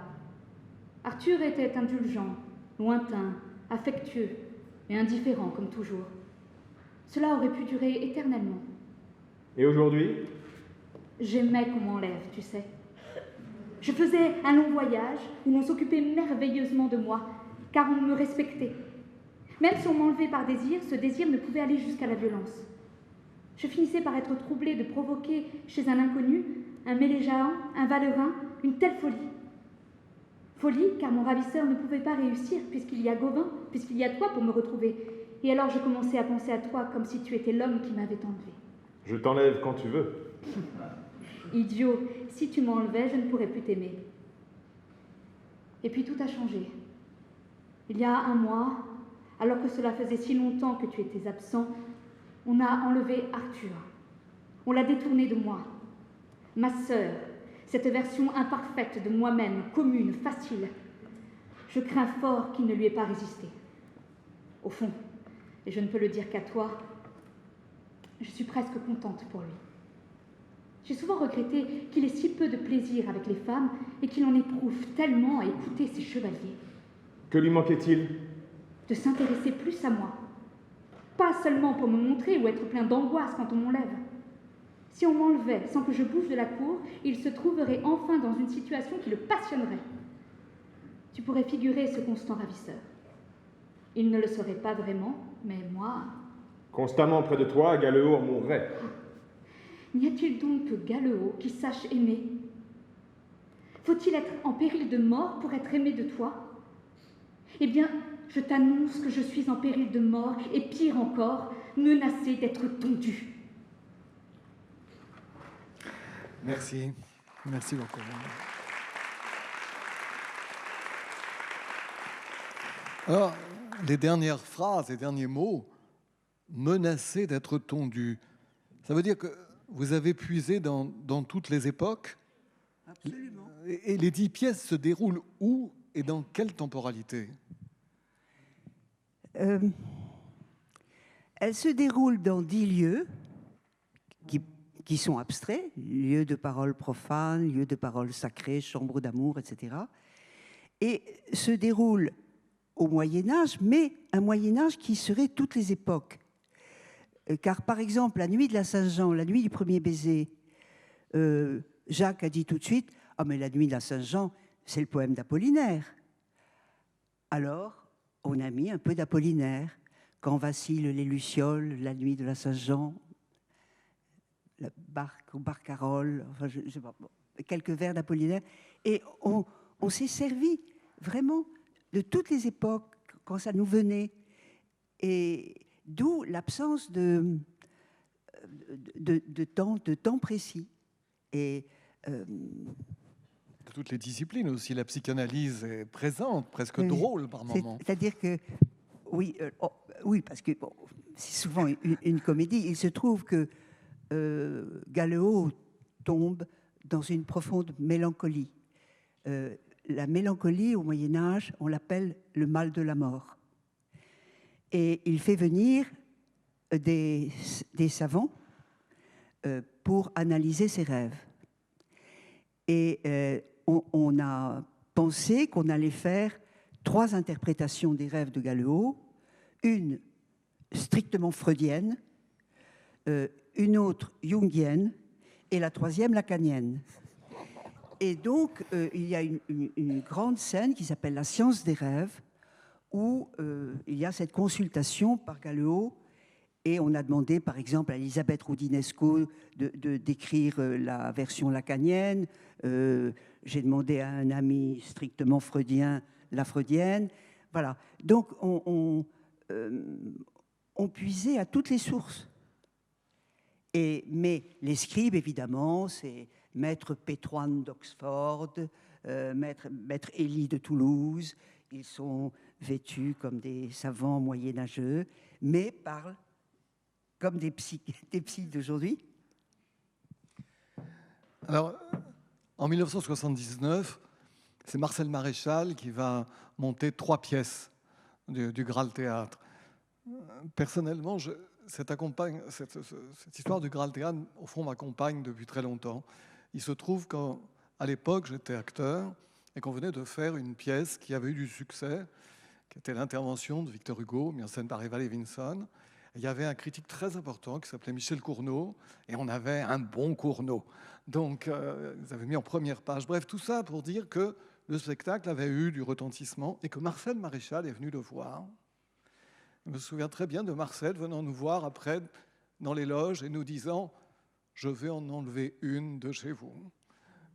Arthur était indulgent, lointain, affectueux et indifférent comme toujours. Cela aurait pu durer éternellement. Et aujourd'hui? J'aimais qu'on m'enlève, tu sais. Je faisais un long voyage où l'on s'occupait merveilleusement de moi, car on me respectait. Même si on m'enlevait par désir, ce désir ne pouvait aller jusqu'à la violence. Je finissais par être troublée de provoquer chez un inconnu, un Méléjaon, un Valerin, une telle folie. Folie, car mon ravisseur ne pouvait pas réussir, puisqu'il y a Gauvin, puisqu'il y a toi pour me retrouver. Et alors je commençais à penser à toi comme si tu étais l'homme qui m'avait enlevée. Je t'enlève quand tu veux. Idiot, si tu m'enlevais, je ne pourrais plus t'aimer. Et puis tout a changé. Il y a un mois, alors que cela faisait si longtemps que tu étais absent, on a enlevé Arthur. On l'a détourné de moi. Ma sœur, cette version imparfaite de moi-même, commune, facile. Je crains fort qu'il ne lui ait pas résisté. Au fond, et je ne peux le dire qu'à toi, je suis presque contente pour lui. J'ai souvent regretté qu'il ait si peu de plaisir avec les femmes et qu'il en éprouve tellement à écouter ses chevaliers. Que lui manquait-il? De s'intéresser plus à moi. Pas seulement pour me montrer ou être plein d'angoisse quand on m'enlève. Si on m'enlevait sans que je bouge de la cour, il se trouverait enfin dans une situation qui le passionnerait. Tu pourrais figurer ce constant ravisseur. Il ne le saurait pas vraiment, mais moi... Constamment près de toi, Galéo en mourrait. N'y a-t-il donc que Galéo qui sache aimer? Faut-il être en péril de mort pour être aimé de toi? Eh bien, je t'annonce que je suis en péril de mort, et pire encore, menacée d'être tondue. Merci. Merci beaucoup. Alors, les dernières phrases, les derniers mots, menacée d'être tondue. Ça veut dire que vous avez puisé dans toutes les époques. Absolument. Et les 10 pièces se déroulent où et dans quelle temporalité? Elles se déroulent dans 10 lieux qui sont abstraits, lieux de parole profane, lieux de parole sacrée, chambre d'amour, etc. Et se déroulent au Moyen-Âge, mais un Moyen-Âge qui serait toutes les époques. Car, par exemple, la nuit de la Saint-Jean, la nuit du premier baiser, Jacques a dit tout de suite « Ah, mais la nuit de la Saint-Jean, c'est le poème d'Apollinaire. » Alors, on a mis un peu d'Apollinaire. Quand vacillent les lucioles, la nuit de la Saint-Jean, la barque ou barcarolle, enfin, je sais pas, quelques vers d'Apollinaire. Et on s'est servi vraiment de toutes les époques quand ça nous venait. Et d'où l'absence de de temps précis. Et de toutes les disciplines aussi, la psychanalyse est présente, presque drôle par moments. C'est-à-dire que, oui, oui, parce que bon, c'est souvent une comédie. Il se trouve que Galeot tombe dans une profonde mélancolie. La mélancolie, au Moyen-Âge, on l'appelle le mal de la mort. Et il fait venir des savants pour analyser ses rêves. Et on a pensé qu'on allait faire 3 interprétations des rêves de Galeot, une strictement freudienne, une autre jungienne et la 3e lacanienne. Et donc, il y a une grande scène qui s'appelle La science des rêves, où il y a cette consultation par Galeot, et on a demandé, par exemple, à Elisabeth Roudinesco d'écrire la version lacanienne. J'ai demandé à un ami strictement freudien la freudienne. Voilà. Donc, on puisait à toutes les sources. Mais les scribes, évidemment, c'est Maître Pétroine d'Oxford, Maître Élie de Toulouse. Ils sont vêtus comme des savants moyenâgeux, mais parlent comme des psys d'aujourd'hui. Alors, en 1979, c'est Marcel Maréchal qui va monter 3 pièces du Graal Théâtre. Personnellement, cette histoire du Graal Théâtre, au fond, m'accompagne depuis très longtemps. Il se trouve qu'à l'époque, j'étais acteur et qu'on venait de faire une pièce qui avait eu du succès, qui était l'intervention de Victor Hugo, mise en scène par Eva Levinson. Il y avait un critique très important qui s'appelait Michel Cournot, et on avait un bon Cournot. Donc, ils avaient mis en première page. Bref, tout ça pour dire que le spectacle avait eu du retentissement et que Marcel Maréchal est venu le voir. Je me souviens très bien de Marcel venant nous voir après dans les loges et nous disant « Je vais en enlever une de chez vous ».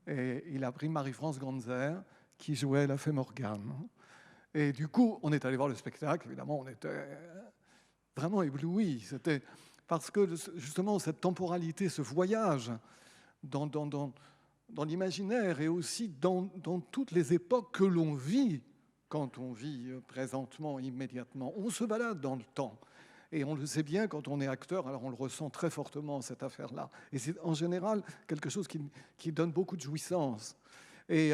Et il a pris Marie-France Ganzer qui jouait la Fée Morgane. Et du coup, on est allé voir le spectacle. Évidemment, on était vraiment ébloui. C'était parce que justement cette temporalité, ce voyage dans l'imaginaire et aussi dans toutes les époques que l'on vit quand on vit présentement, immédiatement. On se balade dans le temps. Et on le sait bien quand on est acteur, alors on le ressent très fortement, cette affaire-là. Et c'est en général quelque chose qui donne beaucoup de jouissance. Et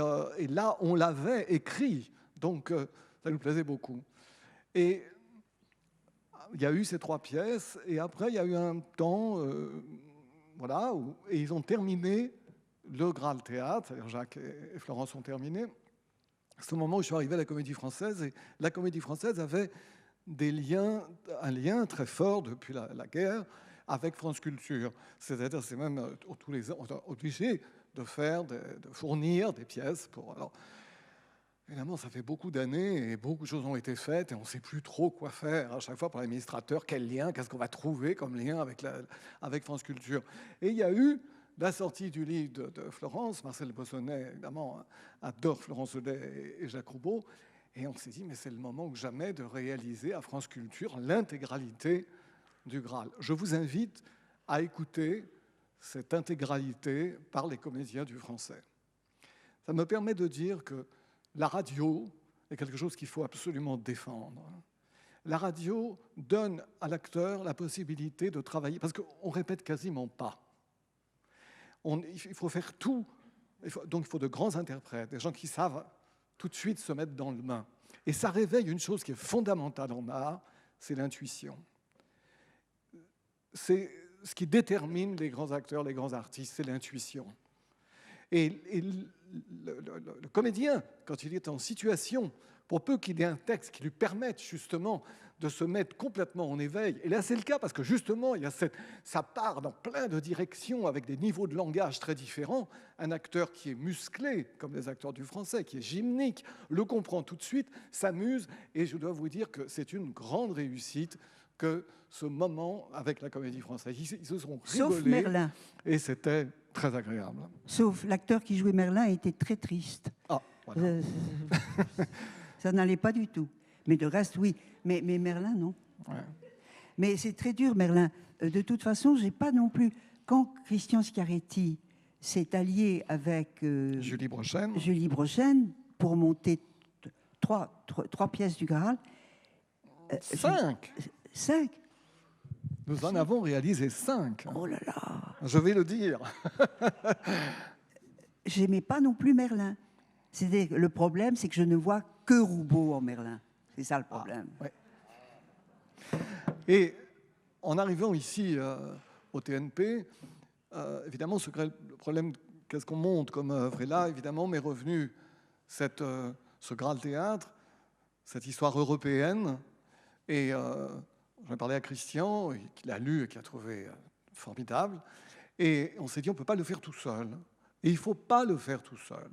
là, on l'avait écrit, donc ça nous plaisait beaucoup. Et il y a eu ces 3 pièces, et après, il y a eu un temps, voilà, et ils ont terminé le Graal Théâtre, c'est-à-dire Jacques et Florence ont terminé. C'est au moment où je suis arrivé à la Comédie Française, et la Comédie Française avait un lien très fort depuis la guerre avec France Culture. C'est-à-dire, c'est même tous les ans obligé de fournir des pièces pour. Alors, évidemment, ça fait beaucoup d'années et beaucoup de choses ont été faites et on ne sait plus trop quoi faire à chaque fois par l'administrateur. Quel lien, qu'est-ce qu'on va trouver comme lien avec France Culture? Et il y a eu la sortie du livre de Florence. Marcel Bossonnet, évidemment, adore Florence Audet et Jacques Roubaud. Et on s'est dit, mais c'est le moment ou jamais de réaliser à France Culture l'intégralité du Graal. Je vous invite à écouter cette intégralité par les comédiens du Français. Ça me permet de dire que la radio est quelque chose qu'il faut absolument défendre. La radio donne à l'acteur la possibilité de travailler, parce qu'on ne répète quasiment pas. Il faut faire tout. Donc il faut de grands interprètes, des gens qui savent tout de suite se mettre dans le bain. Et ça réveille une chose qui est fondamentale en art, c'est l'intuition. C'est ce qui détermine les grands acteurs, les grands artistes, c'est l'intuition. Et le comédien, quand il est en situation, pour peu qu'il ait un texte qui lui permette justement de se mettre complètement en éveil, et là c'est le cas parce que justement ça part dans plein de directions avec des niveaux de langage très différents. Un acteur qui est musclé, comme les acteurs du Français, qui est gymnique, le comprend tout de suite, s'amuse, et je dois vous dire que c'est une grande réussite que ce moment avec la Comédie Française. Ils se sont rigolés. Sauf Merlin. Et c'était très agréable. Sauf l'acteur qui jouait Merlin était très triste. Ah, voilà. Ça n'allait pas du tout. Mais de reste, oui. Mais Merlin, non. Ouais. Mais c'est très dur, Merlin. De toute façon, j'ai pas non plus... Quand Christian Schiaretti s'est allié avec Julie Brochen. Julie Brochen pour monter trois pièces du Graal... 5. 5. Nous en avons réalisé 5. Oh là là. Je vais le dire. J'aimais pas non plus Merlin. Le problème, c'est que je ne vois que Roubaud en Merlin. C'est ça le problème. Ouais. Et en arrivant ici au TNP, évidemment, le problème, qu'est-ce qu'on monte comme œuvre? Et là, évidemment, m'est revenu ce Graal théâtre, cette histoire européenne. Et j'en ai parlé à Christian, qui l'a lu et qui a trouvé formidable. Et on s'est dit, on ne peut pas le faire tout seul. Et il ne faut pas le faire tout seul.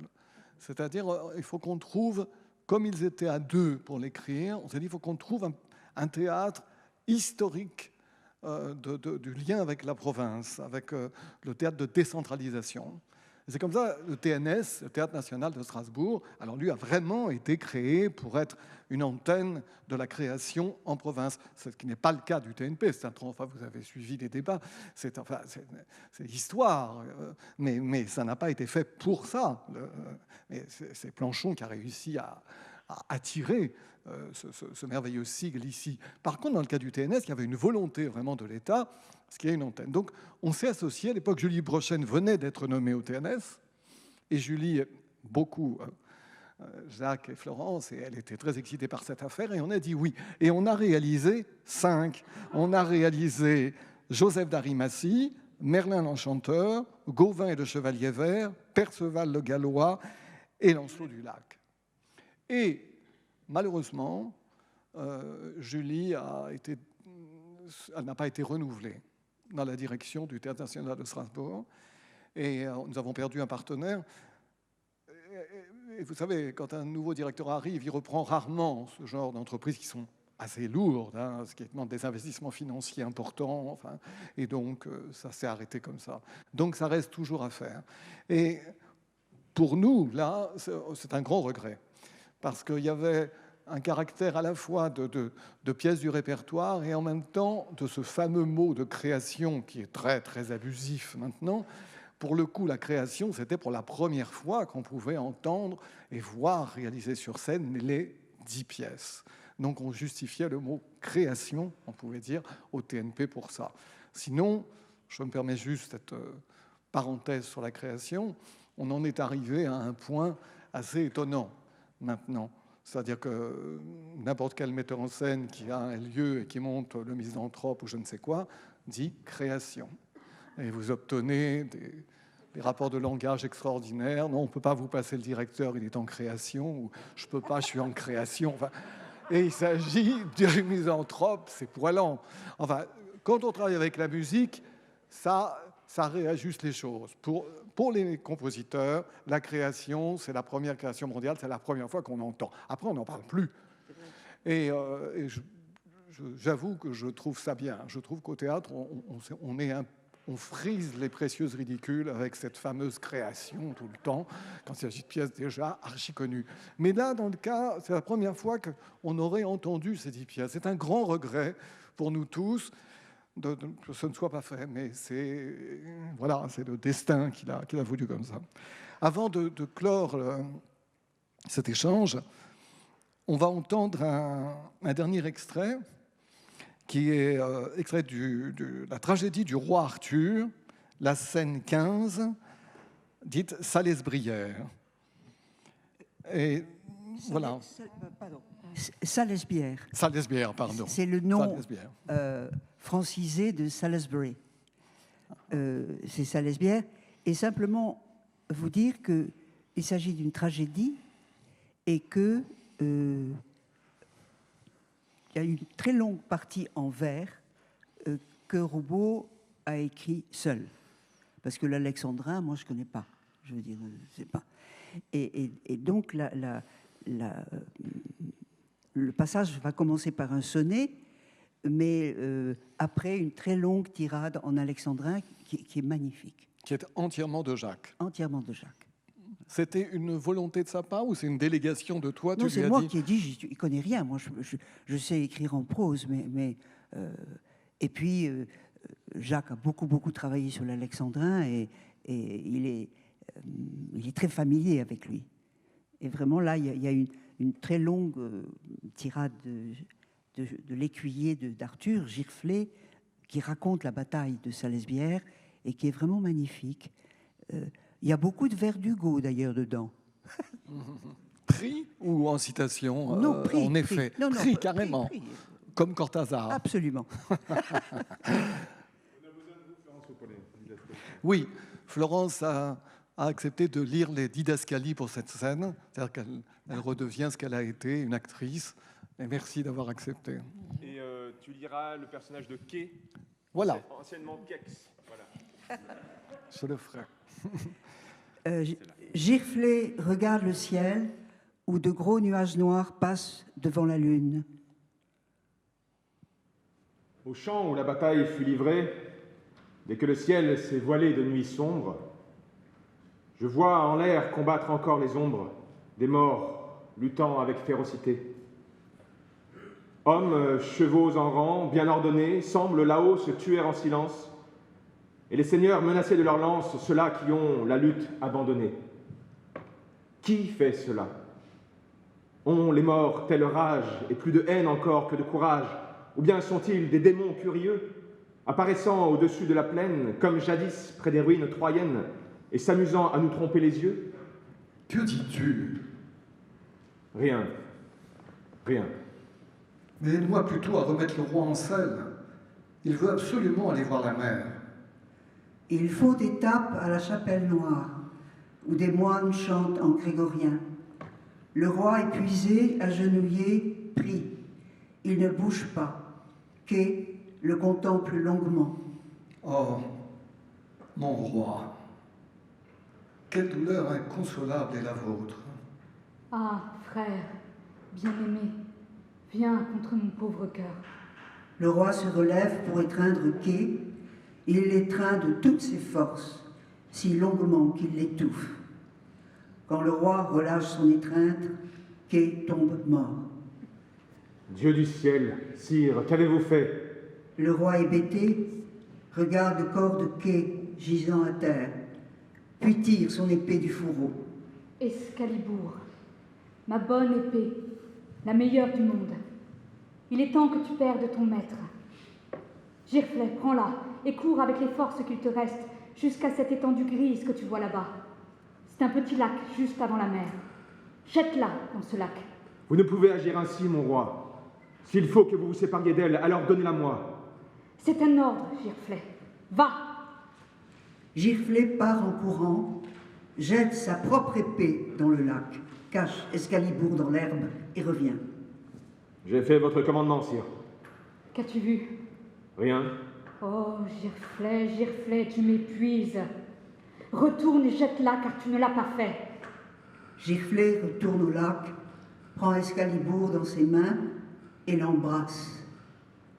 C'est-à-dire, il faut qu'on trouve, comme ils étaient à 2 pour l'écrire, on s'est dit, il faut qu'on trouve un théâtre historique du lien avec la province, avec le théâtre de décentralisation. Et c'est comme ça, le TNS, le Théâtre National de Strasbourg, alors lui a vraiment été créé pour être une antenne de la création en province, ce qui n'est pas le cas du TNP. Enfin, vous avez suivi les débats, c'est l'histoire, mais ça n'a pas été fait pour ça. C'est Planchon qui a réussi à attirer ce merveilleux sigle ici. Par contre, dans le cas du TNS, il y avait une volonté vraiment de l'État, parce qu'il y a une antenne. Donc, on s'est associé. À l'époque, Julie Brochen venait d'être nommée au TNS, et Julie, beaucoup, Jacques et Florence, et elle était très excitée par cette affaire, et on a dit oui. Et on a réalisé 5. On a réalisé Joseph d'Arimathie, Merlin l'Enchanteur, Gauvin et le Chevalier Vert, Perceval le Gallois et Lancelot du Lac. Et malheureusement, Julie n'a pas été renouvelée dans la direction du Théâtre National de Strasbourg. Et nous avons perdu un partenaire. Et vous savez, quand un nouveau directeur arrive, il reprend rarement ce genre d'entreprises qui sont assez lourdes, ce qui demande des investissements financiers importants. Enfin, et donc, ça s'est arrêté comme ça. Donc, ça reste toujours à faire. Et pour nous, là, c'est un grand regret. Parce qu'il y avait un caractère à la fois de pièces du répertoire et en même temps de ce fameux mot de création qui est très, très abusif maintenant. Pour le coup, la création, c'était pour la première fois qu'on pouvait entendre et voir réaliser sur scène les 10 pièces. Donc on justifiait le mot création, on pouvait dire, au TNP pour ça. Sinon, je me permets juste cette parenthèse sur la création, on en est arrivé à un point assez étonnant maintenant. C'est-à-dire que n'importe quel metteur en scène qui a un lieu et qui monte le Misanthrope ou je ne sais quoi, dit création. Et vous obtenez des rapports de langage extraordinaires. Non, on ne peut pas vous passer le directeur, il est en création, ou je ne peux pas, je suis en création. Enfin, et il s'agit du Misanthrope, c'est poilant. Enfin, quand on travaille avec la musique, ça réajuste les choses. Pour les compositeurs, la création, c'est la première création mondiale, c'est la première fois qu'on entend. Après, on n'en parle plus. Et j'avoue que je trouve ça bien. Je trouve qu'au théâtre, on frise les précieuses ridicules avec cette fameuse création tout le temps, quand il s'agit de pièces déjà archi connues. Mais là, dans le cas, c'est la première fois qu'on aurait entendu ces 10 pièces. C'est un grand regret pour nous tous que ce ne soit pas fait, mais c'est le destin qu'il a voulu comme ça. Avant de clore cet échange, on va entendre un dernier extrait, qui est extrait de la tragédie du roi Arthur, la scène 15, dite Salesbrière. Et voilà. Salesbière. Salesbière, pardon. C'est le nom francisé de Salisbury. C'est Salesbière. Et simplement vous dire qu'il s'agit d'une tragédie et que il y a une très longue partie en vers que Roubaud a écrit seul. Parce que l'alexandrin, moi, je ne connais pas. Je veux dire, je ne sais pas. Et donc, le passage va commencer par un sonnet, mais après une très longue tirade en alexandrin qui est magnifique. Qui est entièrement de Jacques. Entièrement de Jacques. C'était une volonté de sa part ou c'est une délégation de toi? Non, c'est moi qui ai dit, je ne connais rien. Moi, je sais écrire en prose, mais Et puis, Jacques a beaucoup travaillé sur l'alexandrin et il est très familier avec lui. Et vraiment, là, il y a une très longue tirade de l'écuyer d'Arthur, Giroflée, qui raconte la bataille de Salesbière et qui est vraiment magnifique. Il y a beaucoup de vers d'Hugo, d'ailleurs, dedans. Pris ou en citation? Non, pris. En effet, Non, pris carrément, pris. comme Cortázar. Absolument. Oui, Florence a accepté de lire les didascalies pour cette scène, c'est-à-dire qu'elle redevient ce qu'elle a été, une actrice. Et merci d'avoir accepté. Et tu liras le personnage de Quai, Voilà, anciennement Kex. Voilà. je le ferai. Giroflée regarde le ciel où de gros nuages noirs passent devant la lune. Au champ où la bataille fut livrée, dès que le ciel s'est voilé de nuit sombre, je vois en l'air combattre encore les ombres, des morts luttant avec férocité. Hommes, chevaux en rang, bien ordonnés, semblent là-haut se tuer en silence, et les seigneurs menacés de leur lance, ceux-là qui ont la lutte abandonnée. Qui fait cela? Ont les morts telle rage et plus de haine encore que de courage? Ou bien sont-ils des démons curieux, apparaissant au-dessus de la plaine, comme jadis près des ruines troyennes, et s'amusant à nous tromper les yeux? Que dis-tu? Rien. Rien. Mais aide-moi plutôt à remettre le roi en selle. Il veut absolument aller voir la mer. Il faut étape à la chapelle noire, où des moines chantent en grégorien. Le roi épuisé, agenouillé, prie. Il ne bouge pas. Quai le contemple longuement. Oh, mon roi, quelle douleur inconsolable est la vôtre. Ah, frère, bien-aimé, viens contre mon pauvre cœur. Le roi se relève pour étreindre Quai. Il l'étreint de toutes ses forces, si longuement qu'il l'étouffe. Quand le roi relâche son étreinte, Quai tombe mort. Dieu du ciel, sire, qu'avez-vous fait? Le roi hébété regarde le corps de Quai gisant à terre, puis tire son épée du fourreau. Excalibur, ma bonne épée, la meilleure du monde. Il est temps que tu perdes ton maître. Giroflée, prends-la et cours avec les forces qu'il te reste jusqu'à cette étendue grise que tu vois là-bas. C'est un petit lac juste avant la mer. Jette-la dans ce lac. Vous ne pouvez agir ainsi, mon roi. S'il faut que vous vous sépariez d'elle, alors donnez-la moi. C'est un ordre, Giroflée. Va! Giroflée part en courant, jette sa propre épée dans le lac, cache Excalibur dans l'herbe et revient. J'ai fait votre commandement, sire. Qu'as-tu vu? Rien. Oh, Giroflée, Giroflée, tu m'épuises. Retourne et jette-la car tu ne l'as pas fait. Giroflée retourne au lac, prend Excalibur dans ses mains et l'embrasse.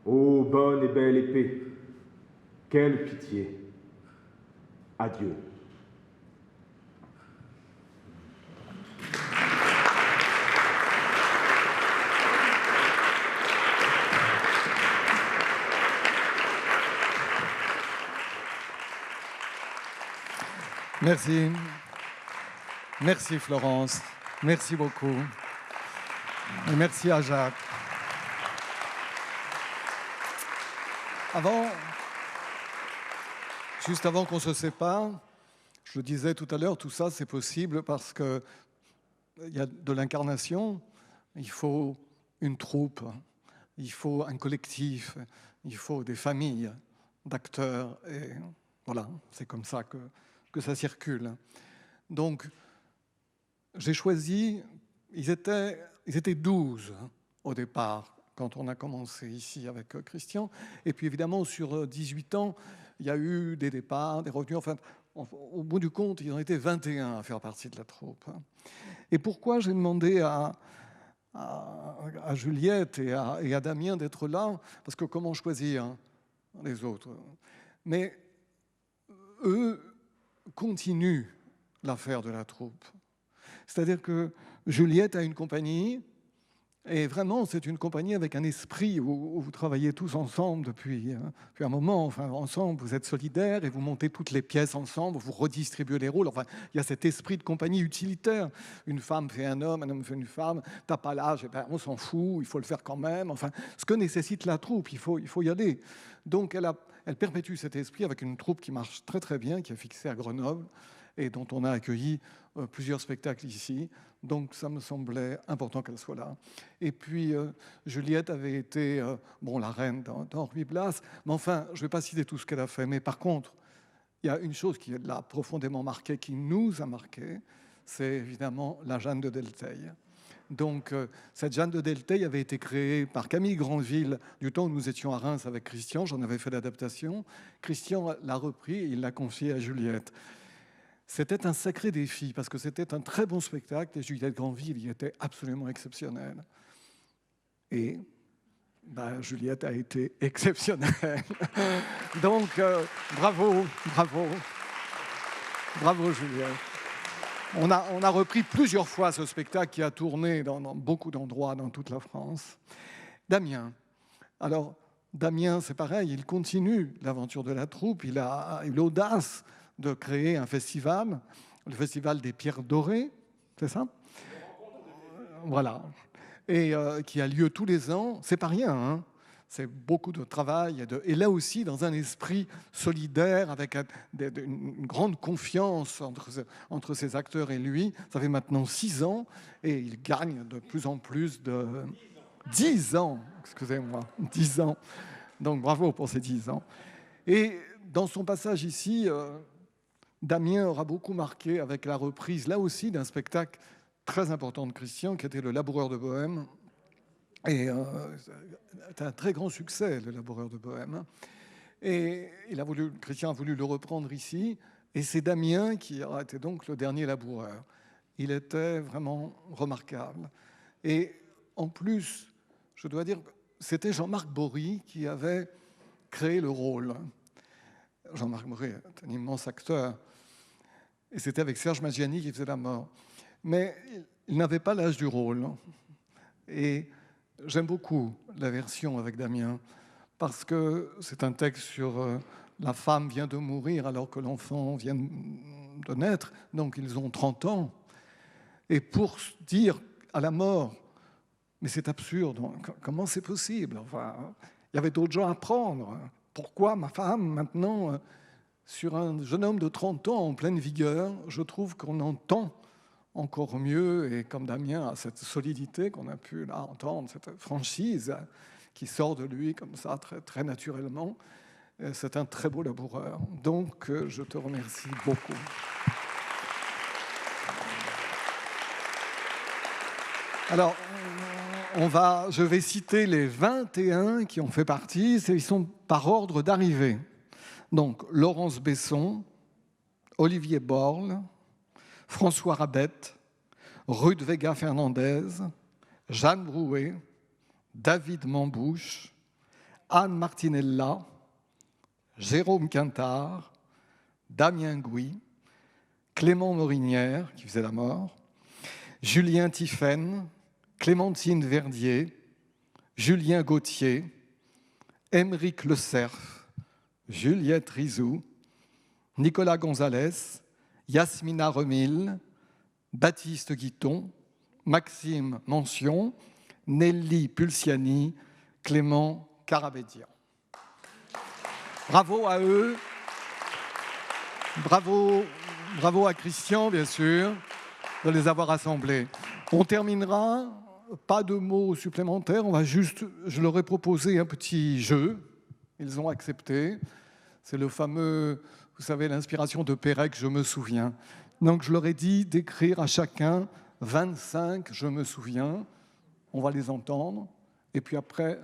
Ô bonne et belle épée, quelle pitié. Adieu. Merci. Merci Florence. Merci beaucoup. Et merci à Jacques. Juste avant qu'on se sépare, je le disais tout à l'heure, tout ça c'est possible parce qu'il y a de l'incarnation, il faut une troupe, il faut un collectif, il faut des familles d'acteurs et voilà, c'est comme ça que ça circule. Donc, j'ai choisi, ils étaient 12 au départ, quand on a commencé ici avec Christian. Et puis évidemment, sur 18 ans, il y a eu des départs, des revenus. Enfin, au bout du compte, ils en étaient 21 à faire partie de la troupe. Et pourquoi j'ai demandé à Juliette et à Damien d'être là? Parce que comment choisir les autres? Mais eux continuent l'affaire de la troupe. C'est-à-dire que Juliette a une compagnie Et vraiment, c'est une compagnie avec un esprit où vous travaillez tous ensemble depuis un moment. Enfin, ensemble, vous êtes solidaires et vous montez toutes les pièces ensemble, vous redistribuez les rôles. Enfin, il y a cet esprit de compagnie utilitaire. Une femme fait un homme fait une femme. T'as pas l'âge, on s'en fout, il faut le faire quand même. Enfin, ce que nécessite la troupe, il faut y aller. Donc, elle perpétue cet esprit avec une troupe qui marche très très bien, qui est fixée à Grenoble et dont on a accueilli plusieurs spectacles ici. Donc ça me semblait important qu'elle soit là. Et puis Juliette avait été la reine dans Ruy Blas. Mais enfin, je ne vais pas citer tout ce qu'elle a fait. Mais par contre, il y a une chose qui l'a profondément marquée, qui nous a marqué, c'est évidemment la Jeanne de Delteil. Donc cette Jeanne de Delteil avait été créée par Camille Grandville du temps où nous étions à Reims avec Christian. J'en avais fait l'adaptation. Christian l'a repris et il l'a confié à Juliette. C'était un sacré défi parce que c'était un très bon spectacle et Juliette Grandville y était absolument exceptionnelle. Et Juliette a été exceptionnelle. Donc, bravo Juliette. On a repris plusieurs fois ce spectacle qui a tourné dans beaucoup d'endroits dans toute la France. Damien. Alors, Damien, c'est pareil, il continue l'aventure de la troupe. Il a eu l'audace de créer un festival, le Festival des Pierres Dorées, c'est ça ? Voilà. Et qui a lieu tous les ans. C'est pas rien, hein ? C'est beaucoup de travail. Et là aussi, dans un esprit solidaire, avec une grande confiance entre ses acteurs et lui. Ça fait maintenant 6 ans. Et il gagne de plus en plus de... 10 ans, excusez-moi, 10 ans. Donc bravo pour ces 10 ans. Et dans son passage ici... Damien aura beaucoup marqué avec la reprise, là aussi, d'un spectacle très important de Christian, qui était Le Laboureur de Bohème. Et c'était un très grand succès, Le Laboureur de Bohème. Et Christian a voulu le reprendre ici. Et c'est Damien qui a été donc le dernier laboureur. Il était vraiment remarquable. Et en plus, je dois dire, c'était Jean-Marc Bory qui avait créé le rôle. Jean-Marc Bory est un immense acteur. Et c'était avec Serge Maggiani qui faisait la mort. Mais il n'avait pas l'âge du rôle. Et j'aime beaucoup la version avec Damien, parce que c'est un texte sur la femme vient de mourir alors que l'enfant vient de naître, donc ils ont 30 ans. Et pour dire à la mort, mais c'est absurde, comment c'est possible ? Enfin, il y avait d'autres gens à prendre. Pourquoi ma femme, maintenant, sur un jeune homme de 30 ans en pleine vigueur, je trouve qu'on entend encore mieux, et comme Damien a cette solidité qu'on a pu là entendre, cette franchise qui sort de lui comme ça, très, très naturellement, c'est un très beau laboureur. Donc, je te remercie beaucoup. Alors, je vais citer les 21 qui ont fait partie, ils sont par ordre d'arrivée. Donc, Laurence Besson, Olivier Borle, François Rabette, Ruth Vega Fernandez, Jeanne Brouet, David Mambouche, Anne Martinella, Jérôme Quintard, Damien Gouy, Clément Morinière, qui faisait la mort, Julien Tiphaine, Clémentine Verdier, Julien Gauthier, Émeric Le Cerf, Juliette Rizou, Nicolas Gonzalez, Yasmina Remil, Baptiste Guiton, Maxime Mention, Nelly Pulciani, Clément Carabédian. Bravo à eux. Bravo à Christian, bien sûr, de les avoir rassemblés. On terminera, pas de mots supplémentaires, je leur ai proposé un petit jeu, ils ont accepté. C'est le fameux, vous savez, l'inspiration de Pérec, je me souviens. Donc je leur ai dit d'écrire à chacun 25 je me souviens, on va les entendre, et puis après,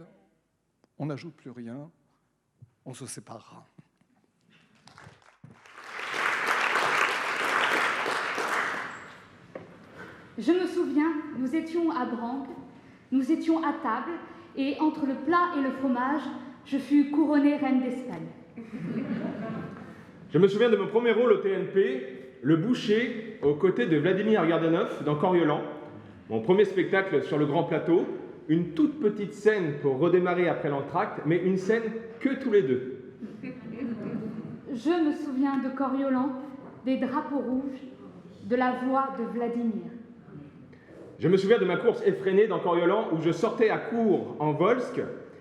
on n'ajoute plus rien, on se séparera. Je me souviens, nous étions à Branque, nous étions à table, et entre le plat et le fromage, je fus couronnée reine d'Espagne. Je me souviens de mon premier rôle au TNP, le boucher, aux côtés de Vladimir Gardanov dans Coriolan, mon premier spectacle sur le grand plateau, une toute petite scène pour redémarrer après l'entracte, mais une scène que tous les deux. Je me souviens de Coriolan, des drapeaux rouges, de la voix de Vladimir. Je me souviens de ma course effrénée dans Coriolan où je sortais à court en Volsque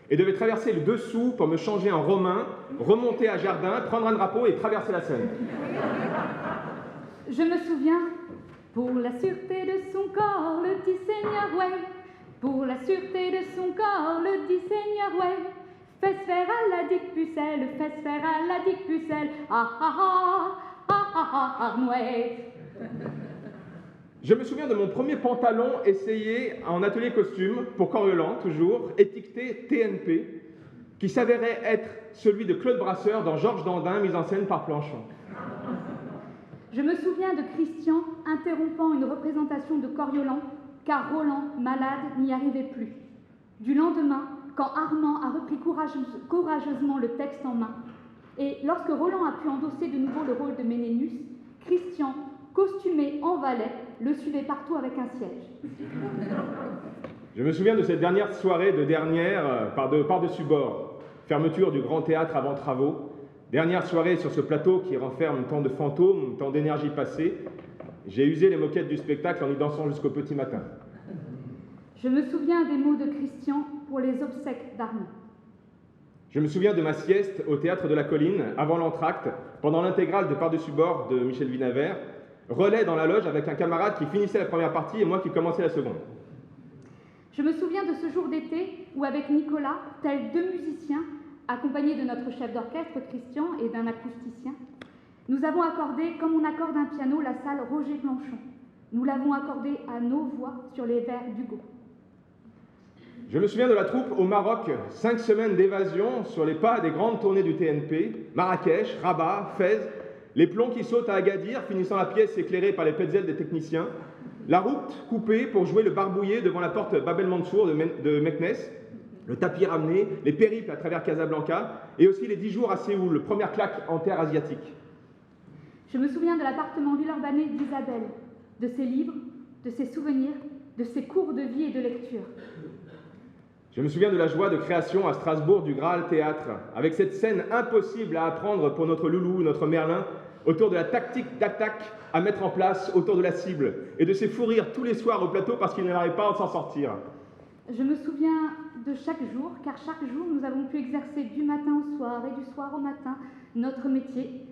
et devais traverser le dessous pour me changer en romain, remonter à Jardin, prendre un drapeau et traverser la Seine. Je me souviens, pour la sûreté de son corps, le dit Seigneur, ouais. Pour la sûreté de son corps, le dit Seigneur, ouais. Fais faire à la dick pucelle, fais faire à la dick pucelle, ah ah ah, ah ah ah, ouais. Je me souviens de mon premier pantalon essayé en atelier costume, pour Coriolan toujours, étiqueté TNP, qui s'avérait être celui de Claude Brasseur dans Georges Dandin, mise en scène par Planchon. Je me souviens de Christian interrompant une représentation de Coriolan, car Roland, malade, n'y arrivait plus. Du lendemain, quand Armand a repris courageusement le texte en main, et lorsque Roland a pu endosser de nouveau le rôle de Ménénus, Christian, costumé en valet, le suivait partout avec un siège. Je me souviens de cette dernière soirée de dernière par-dessus bord, fermeture du Grand Théâtre avant travaux, dernière soirée sur ce plateau qui renferme tant de fantômes, tant d'énergie passée. J'ai usé les moquettes du spectacle en y dansant jusqu'au petit matin. Je me souviens des mots de Christian pour les obsèques d'Armand. Je me souviens de ma sieste au Théâtre de la Colline, avant l'entracte, pendant l'intégrale de Par-dessus bord de Michel Vinavert, relais dans la loge avec un camarade qui finissait la première partie et moi qui commençais la seconde. Je me souviens de ce jour d'été où, avec Nicolas, tels deux musiciens, accompagnés de notre chef d'orchestre Christian et d'un acousticien, nous avons accordé, comme on accorde un piano, la salle Roger Planchon. Nous l'avons accordé à nos voix sur les vers d'Hugo. Je me souviens de la troupe au Maroc, 5 semaines d'évasion sur les pas des grandes tournées du TNP, Marrakech, Rabat, Fès, les plombs qui sautent à Agadir, finissant la pièce éclairée par les petzels des techniciens, la route coupée pour jouer le barbouillé devant la porte Bab el-Mansour de Meknès, le tapis ramené, les périples à travers Casablanca, et aussi les 10 jours à Séoul, première claque en terre asiatique. Je me souviens de l'appartement Villeurbanne d'Isabelle, de ses livres, de ses souvenirs, de ses cours de vie et de lecture. Je me souviens de la joie de création à Strasbourg du Graal Théâtre, avec cette scène impossible à apprendre pour notre loulou, notre Merlin, autour de la tactique d'attaque à mettre en place autour de la cible, et de ces fous rires tous les soirs au plateau parce qu'il n'arrivait pas à s'en sortir. Je me souviens de chaque jour, car chaque jour nous avons pu exercer du matin au soir et du soir au matin notre métier.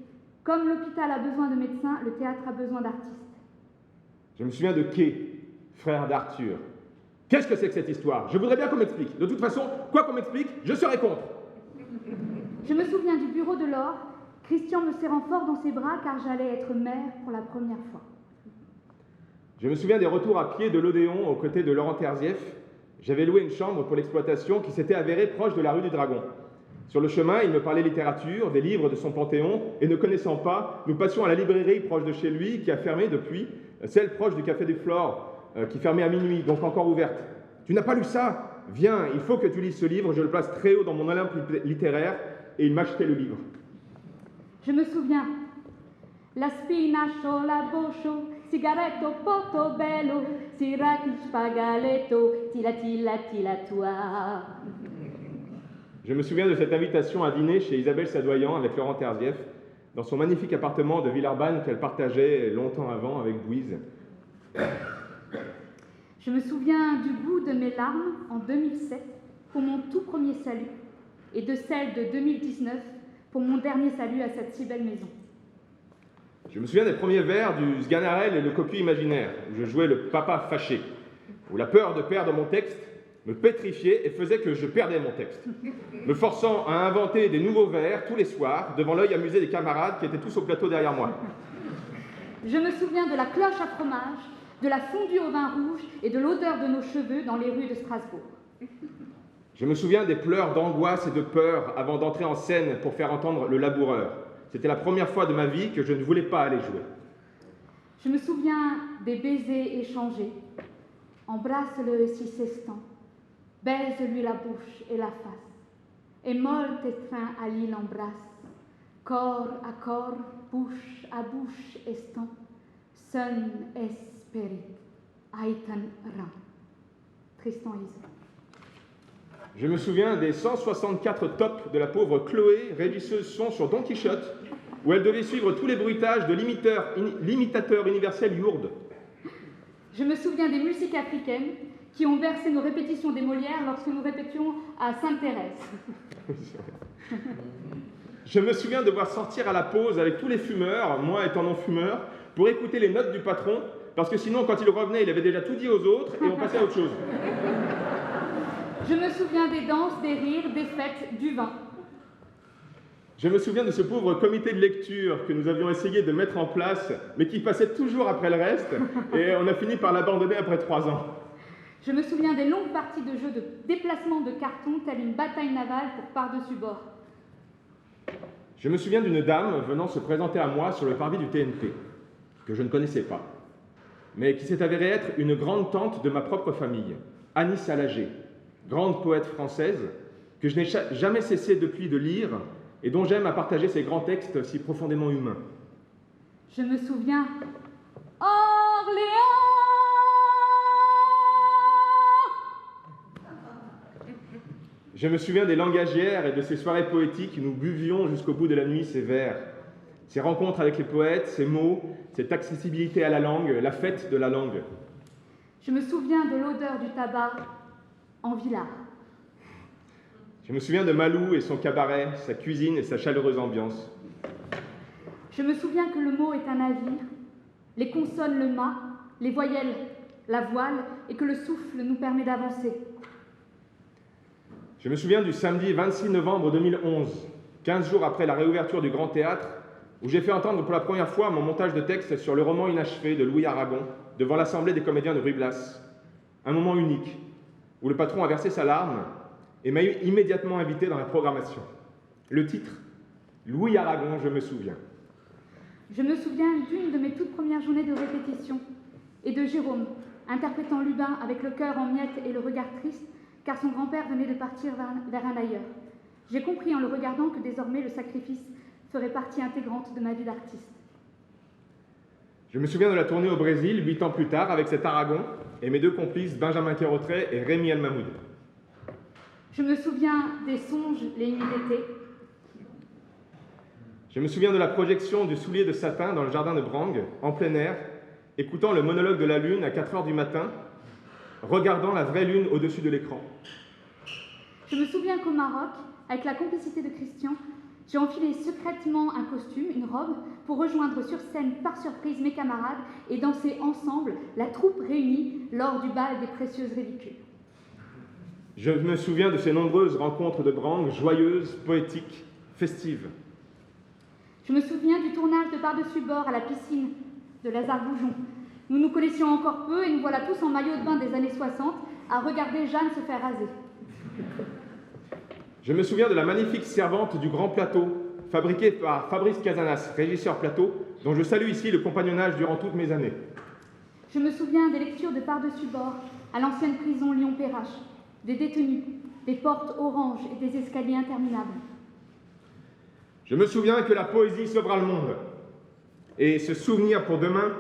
Comme l'hôpital a besoin de médecins, le théâtre a besoin d'artistes. Je me souviens de Quai, frère d'Arthur. Qu'est-ce que c'est que cette histoire? Je voudrais bien qu'on m'explique. De toute façon, quoi qu'on m'explique, je serai contre. Je me souviens du bureau de l'or, Christian me serrant fort dans ses bras car j'allais être mère pour la première fois. Je me souviens des retours à pied de l'Odéon aux côtés de Laurent Terzieff. J'avais loué une chambre pour l'exploitation qui s'était avérée proche de la rue du Dragon. Sur le chemin, il me parlait littérature, des livres de son Panthéon, et ne connaissant pas, nous passions à la librairie proche de chez lui, qui a fermé depuis, celle proche du Café du Flore, qui fermait à minuit, donc encore ouverte. Tu n'as pas lu ça? Viens, il faut que tu lises ce livre, je le place très haut dans mon Olympe littéraire, et il m'achetait le livre. Je me souviens. La spinacho, la bocho, cigaretto porto bello, siraki spagaletto, tila tila tila toi. Je me souviens de cette invitation à dîner chez Isabelle Sadoyan avec Laurent Terzieff, dans son magnifique appartement de Villeurbanne qu'elle partageait longtemps avant avec Bouise. Je me souviens du goût de mes larmes en 2007 pour mon tout premier salut et de celle de 2019 pour mon dernier salut à cette si belle maison. Je me souviens des premiers vers du Sganarelle et le cocu imaginaire, où je jouais le papa fâché, où la peur de perdre mon texte me pétrifiait et faisait que je perdais mon texte, me forçant à inventer des nouveaux vers tous les soirs devant l'œil amusé des camarades qui étaient tous au plateau derrière moi. Je me souviens de la cloche à fromage, de la fondue au vin rouge et de l'odeur de nos cheveux dans les rues de Strasbourg. Je me souviens des pleurs d'angoisse et de peur avant d'entrer en scène pour faire entendre le laboureur. C'était la première fois de ma vie que je ne voulais pas aller jouer. Je me souviens des baisers échangés. Embrasse-le si s'estant. Baise-lui la bouche et la face. Et molle tes seins à l'île embrasse. Corps à corps, bouche à bouche estant. Sun esperit, aitan ram. Tristan Isolde. Je me souviens des 164 tops de la pauvre Chloé, régisseuse son sur Don Quichotte, où elle devait suivre tous les bruitages de l'imitateur universel Yourde. Je me souviens des musiques africaines qui ont bercé nos répétitions des Molières lorsque nous répétions à Sainte-Thérèse. Je me souviens de voir sortir à la pause avec tous les fumeurs, moi étant non-fumeur, pour écouter les notes du patron, parce que sinon, quand il revenait, il avait déjà tout dit aux autres et on passait à autre chose. Je me souviens des danses, des rires, des fêtes, du vin. Je me souviens de ce pauvre comité de lecture que nous avions essayé de mettre en place, mais qui passait toujours après le reste, et on a fini par l'abandonner après 3 ans. Je me souviens des longues parties de jeux de déplacement de carton, telle une bataille navale pour par-dessus bord. Je me souviens d'une dame venant se présenter à moi sur le parvis du TNT, que je ne connaissais pas, mais qui s'est avérée être une grande tante de ma propre famille, Annie Salagé, grande poète française, que je n'ai jamais cessé depuis de lire et dont j'aime à partager ces grands textes si profondément humains. Je me souviens... Orléans! Je me souviens des langagières et de ces soirées poétiques où nous buvions jusqu'au bout de la nuit ces vers, ces rencontres avec les poètes, ces mots, cette accessibilité à la langue, la fête de la langue. Je me souviens de l'odeur du tabac en Villars. Je me souviens de Malou et son cabaret, sa cuisine et sa chaleureuse ambiance. Je me souviens que le mot est un navire, les consonnes le mât, les voyelles la voile, et que le souffle nous permet d'avancer. Je me souviens du samedi 26 novembre 2011, 15 jours après la réouverture du Grand Théâtre, où j'ai fait entendre pour la première fois mon montage de texte sur le roman inachevé de Louis Aragon devant l'Assemblée des comédiens de Ruy Blas. Un moment unique, où le patron a versé sa larme et m'a immédiatement invité dans la programmation. Le titre, Louis Aragon, je me souviens. Je me souviens d'une de mes toutes premières journées de répétition et de Jérôme, interprétant Lubin avec le cœur en miettes et le regard triste, car son grand-père venait de partir vers un ailleurs. J'ai compris en le regardant que désormais le sacrifice ferait partie intégrante de ma vie d'artiste. Je me souviens de la tournée au Brésil, 8 ans plus tard, avec cet Aragon et mes deux complices, Benjamin Quérotret et Rémi El-Mahmoud. Je me souviens des songes, les nuits d'été. Je me souviens de la projection du Soulier de satin dans le jardin de Brangue, en plein air, écoutant le monologue de la lune à 4 heures du matin, regardant la vraie lune au-dessus de l'écran. Je me souviens qu'au Maroc, avec la complicité de Christian, j'ai enfilé secrètement un costume, une robe, pour rejoindre sur scène par surprise mes camarades et danser ensemble, la troupe réunie, lors du bal des précieuses ridicules. Je me souviens de ces nombreuses rencontres de Brangue, joyeuses, poétiques, festives. Je me souviens du tournage de Par-dessus bord à la piscine de Lazare Goujon. Nous nous connaissions encore peu et nous voilà tous en maillot de bain des années 60 à regarder Jeanne se faire raser. Je me souviens de la magnifique servante du Grand Plateau, fabriquée par Fabrice Casanas, régisseur plateau, dont je salue ici le compagnonnage durant toutes mes années. Je me souviens des lectures de Par-dessus bord à l'ancienne prison Lyon-Perrache, des détenus, des portes oranges et des escaliers interminables. Je me souviens que la poésie sauvera le monde, et ce souvenir pour demain,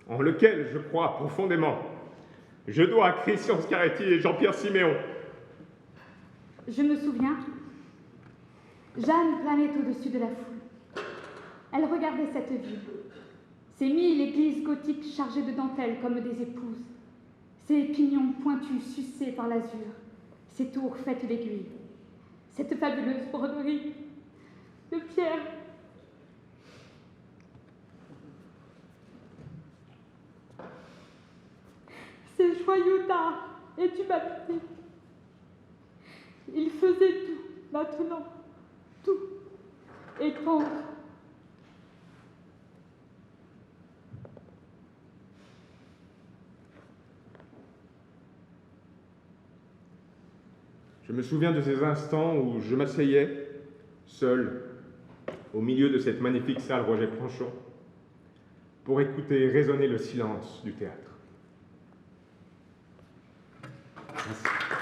en lequel je crois profondément, je dois à Christian Scaretti et Jean-Pierre Siméon. Je me souviens, Jeanne planait au-dessus de la foule. Elle regardait cette ville, ces 1000 églises gothiques chargées de dentelles comme des épouses, ces pignons pointus sucés par l'azur, ces tours faites d'aiguilles, cette fabuleuse broderie de pierre. Ces joyaux d'art et d'humanité. Il faisait tout, maintenant, tout, étrange. Je me souviens de ces instants où je m'asseyais, seul, au milieu de cette magnifique salle Roger Planchon, pour écouter résonner le silence du théâtre. Merci.